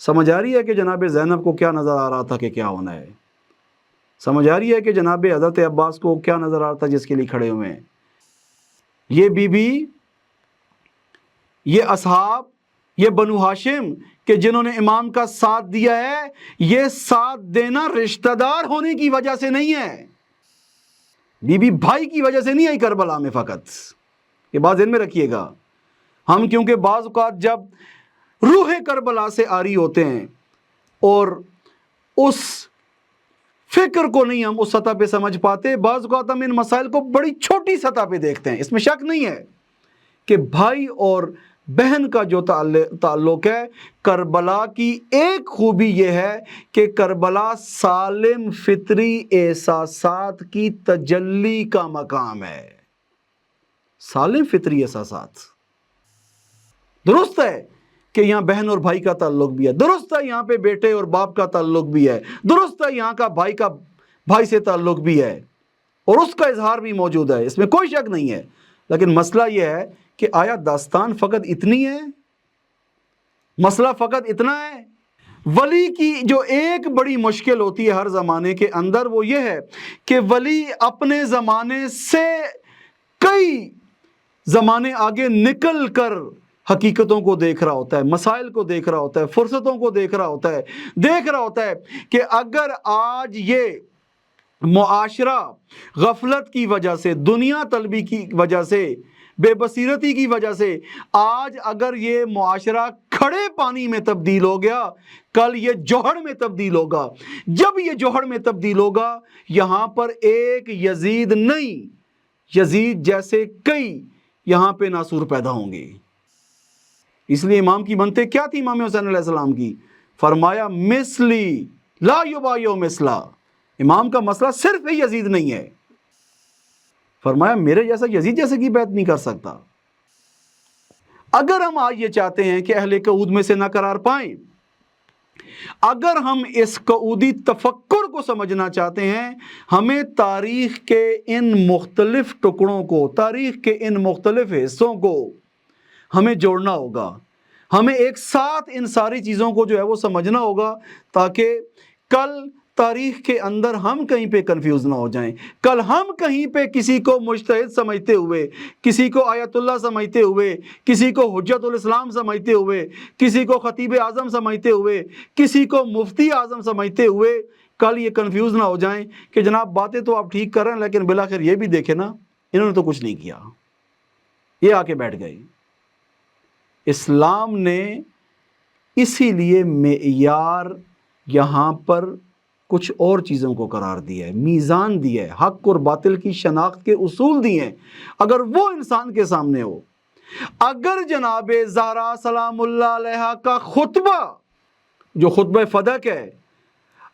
سمجھ آ رہی ہے کہ جناب زینب کو کیا نظر آ رہا تھا کہ کیا ہونا ہے؟ سمجھ آ رہی ہے کہ جناب حضرت عباس کو کیا نظر آ رہا تھا جس کے لیے کھڑے ہوئے ہیں؟ یہ بی بی، یہ اصحاب، یہ بنو ہاشم کہ جنہوں نے امام کا ساتھ دیا ہے، یہ ساتھ دینا رشتہ دار ہونے کی وجہ سے نہیں ہے، بی بی بھائی کی وجہ سے نہیں آئی کربلا میں فقط۔ یہ بات ذہن میں رکھیے گا۔ ہم کیونکہ بعض اوقات جب روح کربلا سے آری ہوتے ہیں اور اس فکر کو نہیں ہم اس سطح پہ سمجھ پاتے، بعض اوقات ہم ان مسائل کو بڑی چھوٹی سطح پہ دیکھتے ہیں۔ اس میں شک نہیں ہے کہ بھائی اور بہن کا جو تعلق ہے، کربلا کی ایک خوبی یہ ہے کہ کربلا سالم فطری احساسات کی تجلی کا مقام ہے۔ سالم فطری احساسات، درست ہے کہ یہاں بہن اور بھائی کا تعلق بھی ہے، درست ہے یہاں پہ بیٹے اور باپ کا تعلق بھی ہے، درست ہے یہاں کا بھائی سے تعلق بھی ہے اور اس کا اظہار بھی موجود ہے، اس میں کوئی شک نہیں ہے۔ لیکن مسئلہ یہ ہے کہ آیا داستان فقط اتنی ہے؟ مسئلہ فقط اتنا ہے؟ ولی کی جو ایک بڑی مشکل ہوتی ہے ہر زمانے کے اندر، وہ یہ ہے کہ ولی اپنے زمانے سے کئی زمانے آگے نکل کر حقیقتوں کو دیکھ رہا ہوتا ہے، مسائل کو دیکھ رہا ہوتا ہے، فرصتوں کو دیکھ رہا ہوتا ہے کہ اگر آج یہ معاشرہ غفلت کی وجہ سے، دنیا طلبی کی وجہ سے، بے بصیرتی کی وجہ سے آج اگر یہ معاشرہ کھڑے پانی میں تبدیل ہو گیا، کل یہ جوہر میں تبدیل ہوگا۔ جب یہ جوہر میں تبدیل ہوگا، یہاں پر ایک یزید نہیں، یزید جیسے کئی یہاں پہ ناصور پیدا ہوں گے۔ اس لیے امام کی منطق کیا تھی امام حسین علیہ السلام کی؟ فرمایا مثلی لا یبایع مثلا۔ امام کا مسئلہ صرف یزید نہیں ہے، فرمایا میرے جیسا یزید جیسے کی بیعت نہیں کر سکتا۔ اگر ہم آج یہ چاہتے ہیں کہ اہل قعود میں سے نہ قرار پائیں، اگر ہم اس قعودی تفکر کو سمجھنا چاہتے ہیں، ہمیں تاریخ کے ان مختلف ٹکڑوں کو، تاریخ کے ان مختلف حصوں کو ہمیں جوڑنا ہوگا، ہمیں ایک ساتھ ان ساری چیزوں کو جو ہے وہ سمجھنا ہوگا، تاکہ کل تاریخ کے اندر ہم کہیں پہ کنفیوز نہ ہو جائیں، کل ہم کہیں پہ کسی کو مجتہد سمجھتے ہوئے، کسی کو آیت اللہ سمجھتے ہوئے، کسی کو حجت الاسلام سمجھتے ہوئے، کسی کو خطیب اعظم سمجھتے ہوئے، کسی کو مفتی اعظم سمجھتے ہوئے کل یہ کنفیوز نہ ہو جائیں کہ جناب باتیں تو آپ ٹھیک کر رہے ہیں لیکن بالآخر یہ بھی دیکھیں نا انہوں نے تو کچھ نہیں کیا، یہ آ کے بیٹھ گئے۔ اسلام نے اسی لیے معیار یہاں پر کچھ اور چیزوں کو قرار دیا ہے، میزان دیا ہے، حق اور باطل کی شناخت کے اصول دیے ہیں۔ اگر وہ انسان کے سامنے ہو، اگر جناب زہرا سلام اللہ علیہا کا خطبہ جو خطبہ فدق ہے،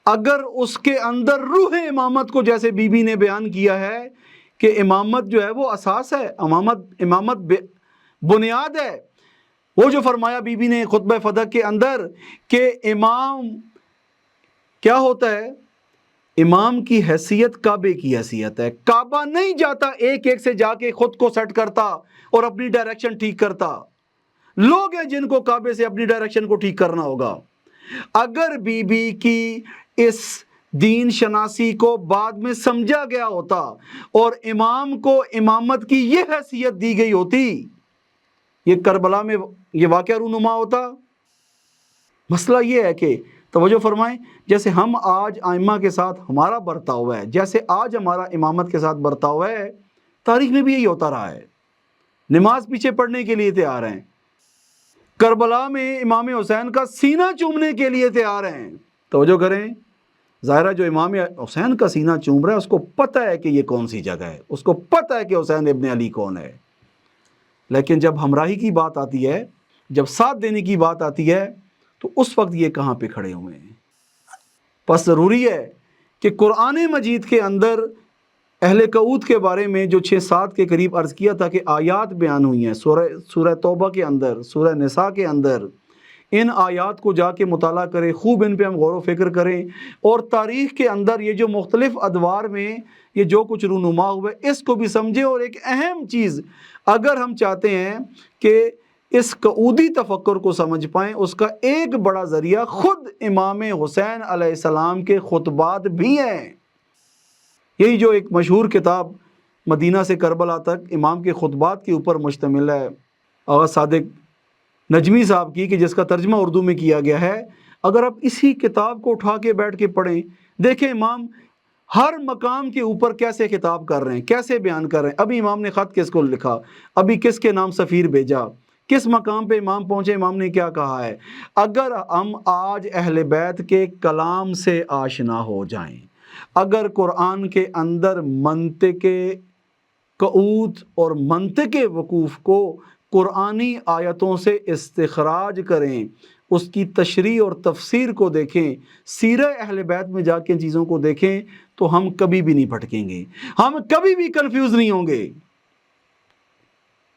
اگر اس کے اندر روح امامت کو جیسے بی بی نے بیان کیا ہے کہ امامت جو ہے وہ اساس ہے، امامت بنیاد ہے، وہ جو فرمایا بی بی نے خطبہ فدق کے اندر کہ امام کیا ہوتا ہے، امام کی حیثیت کعبے کی حیثیت ہے، کعبہ نہیں جاتا ایک ایک سے جا کے خود کو سیٹ کرتا اور اپنی ڈائریکشن ٹھیک کرتا، لوگ ہیں جن کو کعبے سے اپنی ڈائریکشن کو ٹھیک کرنا ہوگا۔ اگر بی بی کی اس دین شناسی کو بعد میں سمجھا گیا ہوتا اور امام کو امامت کی یہ حیثیت دی گئی ہوتی، یہ کربلا میں یہ واقعہ رونما ہوتا۔ مسئلہ یہ ہے کہ توجہ فرمائیں، جیسے ہم آج ائمہ کے ساتھ ہمارا برتاؤ ہے، جیسے آج ہمارا امامت کے ساتھ برتاؤ ہے، تاریخ میں بھی یہی ہوتا رہا ہے۔ نماز پیچھے پڑھنے کے لیے تیار ہیں، کربلا میں امام حسین کا سینہ چومنے کے لیے تیار ہیں۔ توجہ کریں، ظاہرہ جو امام حسین کا سینہ چوم رہا ہے اس کو پتہ ہے کہ یہ کون سی جگہ ہے، اس کو پتہ ہے کہ حسین ابن علی کون ہے، لیکن جب ہمراہی کی بات آتی ہے، جب ساتھ دینے کی بات آتی ہے تو اس وقت یہ کہاں پہ کھڑے ہوئے ہیں۔ پس ضروری ہے کہ قرآن مجید کے اندر اہل کعود کے بارے میں جو 6-7 کے قریب عرض کیا تھا کہ آیات بیان ہوئی ہیں سورہ توبہ کے اندر، سورہ نساء کے اندر، ان آیات کو جا کے مطالعہ کریں، خوب ان پہ ہم غور و فکر کریں، اور تاریخ کے اندر یہ جو مختلف ادوار میں یہ جو کچھ رونما ہوا ہے اس کو بھی سمجھیں۔ اور ایک اہم چیز اگر ہم چاہتے ہیں کہ اس کعودی تفکر کو سمجھ پائیں، اس کا ایک بڑا ذریعہ خود امام حسین علیہ السلام کے خطبات بھی ہیں۔ یہی جو ایک مشہور کتاب مدینہ سے کربلا تک امام کے خطبات کے اوپر مشتمل ہے، آغا صادق نجمی صاحب کی، کہ جس کا ترجمہ اردو میں کیا گیا ہے، اگر آپ اسی کتاب کو اٹھا کے بیٹھ کے پڑھیں، دیکھیں امام ہر مقام کے اوپر کیسے خطاب کر رہے ہیں، کیسے بیان کر رہے ہیں، ابھی امام نے خط کس کو لکھا، ابھی کس کے نام سفیر بھیجا، کس مقام پہ امام پہنچے، امام نے کیا کہا ہے۔ اگر ہم آج اہل بیت کے کلام سے آشنا ہو جائیں، اگر قرآن کے اندر منطق قعود اور منطق وقوف کو قرآنی آیتوں سے استخراج کریں، اس کی تشریح اور تفسیر کو دیکھیں، سیرہ اہل بیت میں جا کے چیزوں کو دیکھیں، تو ہم کبھی بھی نہیں بھٹکیں گے، ہم کبھی بھی کنفیوز نہیں ہوں گے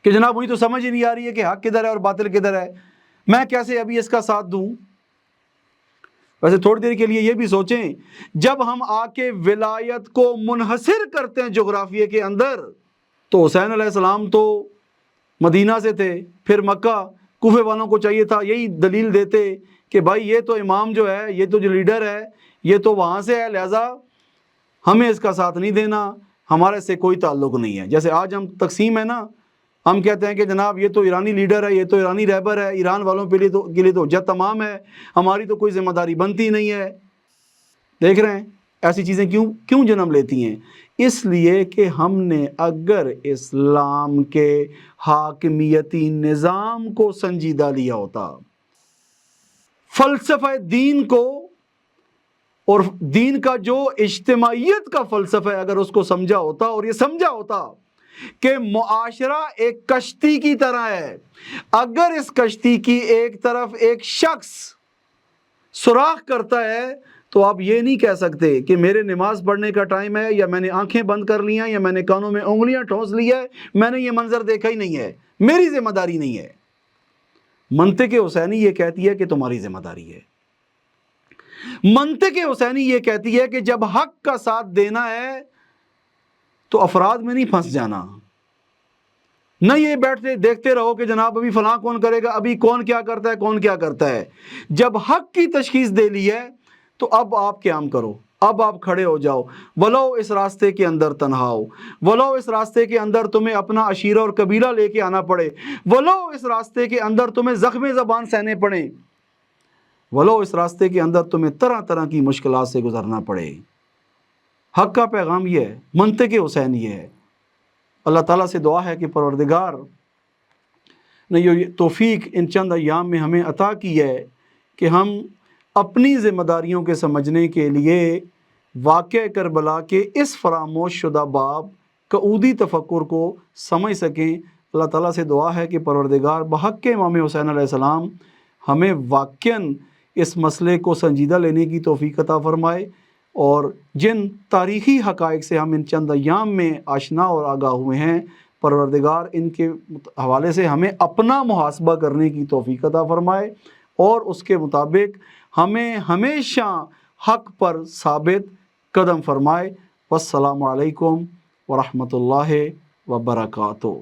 کہ جناب مجھے تو سمجھ ہی نہیں آ رہی ہے کہ حق کدھر ہے اور باطل کدھر ہے، میں کیسے ابھی اس کا ساتھ دوں۔ ویسے تھوڑی دیر کے لیے یہ بھی سوچیں، جب ہم آ کے ولایت کو منحصر کرتے ہیں جغرافیے کے اندر، تو حسین علیہ السلام تو مدینہ سے تھے، پھر مکہ، کوفے والوں کو چاہیے تھا یہی دلیل دیتے کہ بھائی یہ تو امام جو ہے، یہ تو جو لیڈر ہے، یہ تو وہاں سے ہے، لہٰذا ہمیں اس کا ساتھ نہیں دینا، ہمارے سے کوئی تعلق نہیں ہے۔ جیسے آج ہم تقسیم ہے نا، ہم کہتے ہیں کہ جناب یہ تو ایرانی لیڈر ہے، یہ تو ایرانی رہبر ہے، ایران والوں کے لیے تو حجت تمام ہے، ہماری تو کوئی ذمہ داری بنتی نہیں ہے۔ دیکھ رہے ہیں ایسی چیزیں کیوں جنم لیتی ہیں؟ اس لیے کہ ہم نے اگر اسلام کے حاکمیتی نظام کو سنجیدہ لیا ہوتا، فلسفہ دین کو اور دین کا جو اجتماعیت کا فلسفہ ہے اگر اس کو سمجھا ہوتا اور یہ سمجھا ہوتا کہ معاشرہ ایک کشتی کی طرح ہے، اگر اس کشتی کی ایک طرف ایک شخص سوراخ کرتا ہے تو آپ یہ نہیں کہہ سکتے کہ میرے نماز پڑھنے کا ٹائم ہے، یا میں نے آنکھیں بند کر لی ہیں، یا میں نے کانوں میں انگلیاں ٹھونس لی ہے، میں نے یہ منظر دیکھا ہی نہیں ہے، میری ذمہ داری نہیں ہے۔ منطق حسینی یہ کہتی ہے کہ تمہاری ذمہ داری ہے۔ منطق حسینی یہ کہتی ہے کہ جب حق کا ساتھ دینا ہے تو افراد میں نہیں پھنس جانا، نہ یہ بیٹھتے دیکھتے رہو کہ جناب ابھی فلاں کون کرے گا، ابھی کون کیا کرتا ہے، کون کیا کرتا ہے۔ جب حق کی تشخیص دے لی ہے تو اب آپ قیام کرو، اب آپ کھڑے ہو جاؤ، ولو اس راستے کے اندر تنہا ہو، ولو اس راستے کے اندر تمہیں اپنا عشیرہ اور قبیلہ لے کے آنا پڑے، ولو اس راستے کے اندر تمہیں زخم زبان سہنے پڑیں، ولو اس راستے کے اندر تمہیں طرح طرح کی مشکلات سے گزرنا پڑے۔ حق کا پیغام یہ ہے، منطق حسین یہ ہے۔ اللہ تعالیٰ سے دعا ہے کہ پروردگار نے یہ توفیق ان چند ایام میں ہمیں عطا کی ہے کہ ہم اپنی ذمہ داریوں کے سمجھنے کے لیے واقعہ کربلا کے اس فراموش شدہ باب قعودی تفکر کو سمجھ سکیں۔ اللہ تعالیٰ سے دعا ہے کہ پروردگار بحق امام حسین علیہ السلام ہمیں واقعاً اس مسئلے کو سنجیدہ لینے کی توفیق عطا فرمائے، اور جن تاریخی حقائق سے ہم ان چند ایام میں آشنا اور آگاہ ہوئے ہیں، پروردگار ان کے حوالے سے ہمیں اپنا محاسبہ کرنے کی توفیق عطا فرمائے اور اس کے مطابق ہمیں ہمیشہ حق پر ثابت قدم فرمائے۔ والسلام علیکم ورحمۃ اللہ وبرکاتہ۔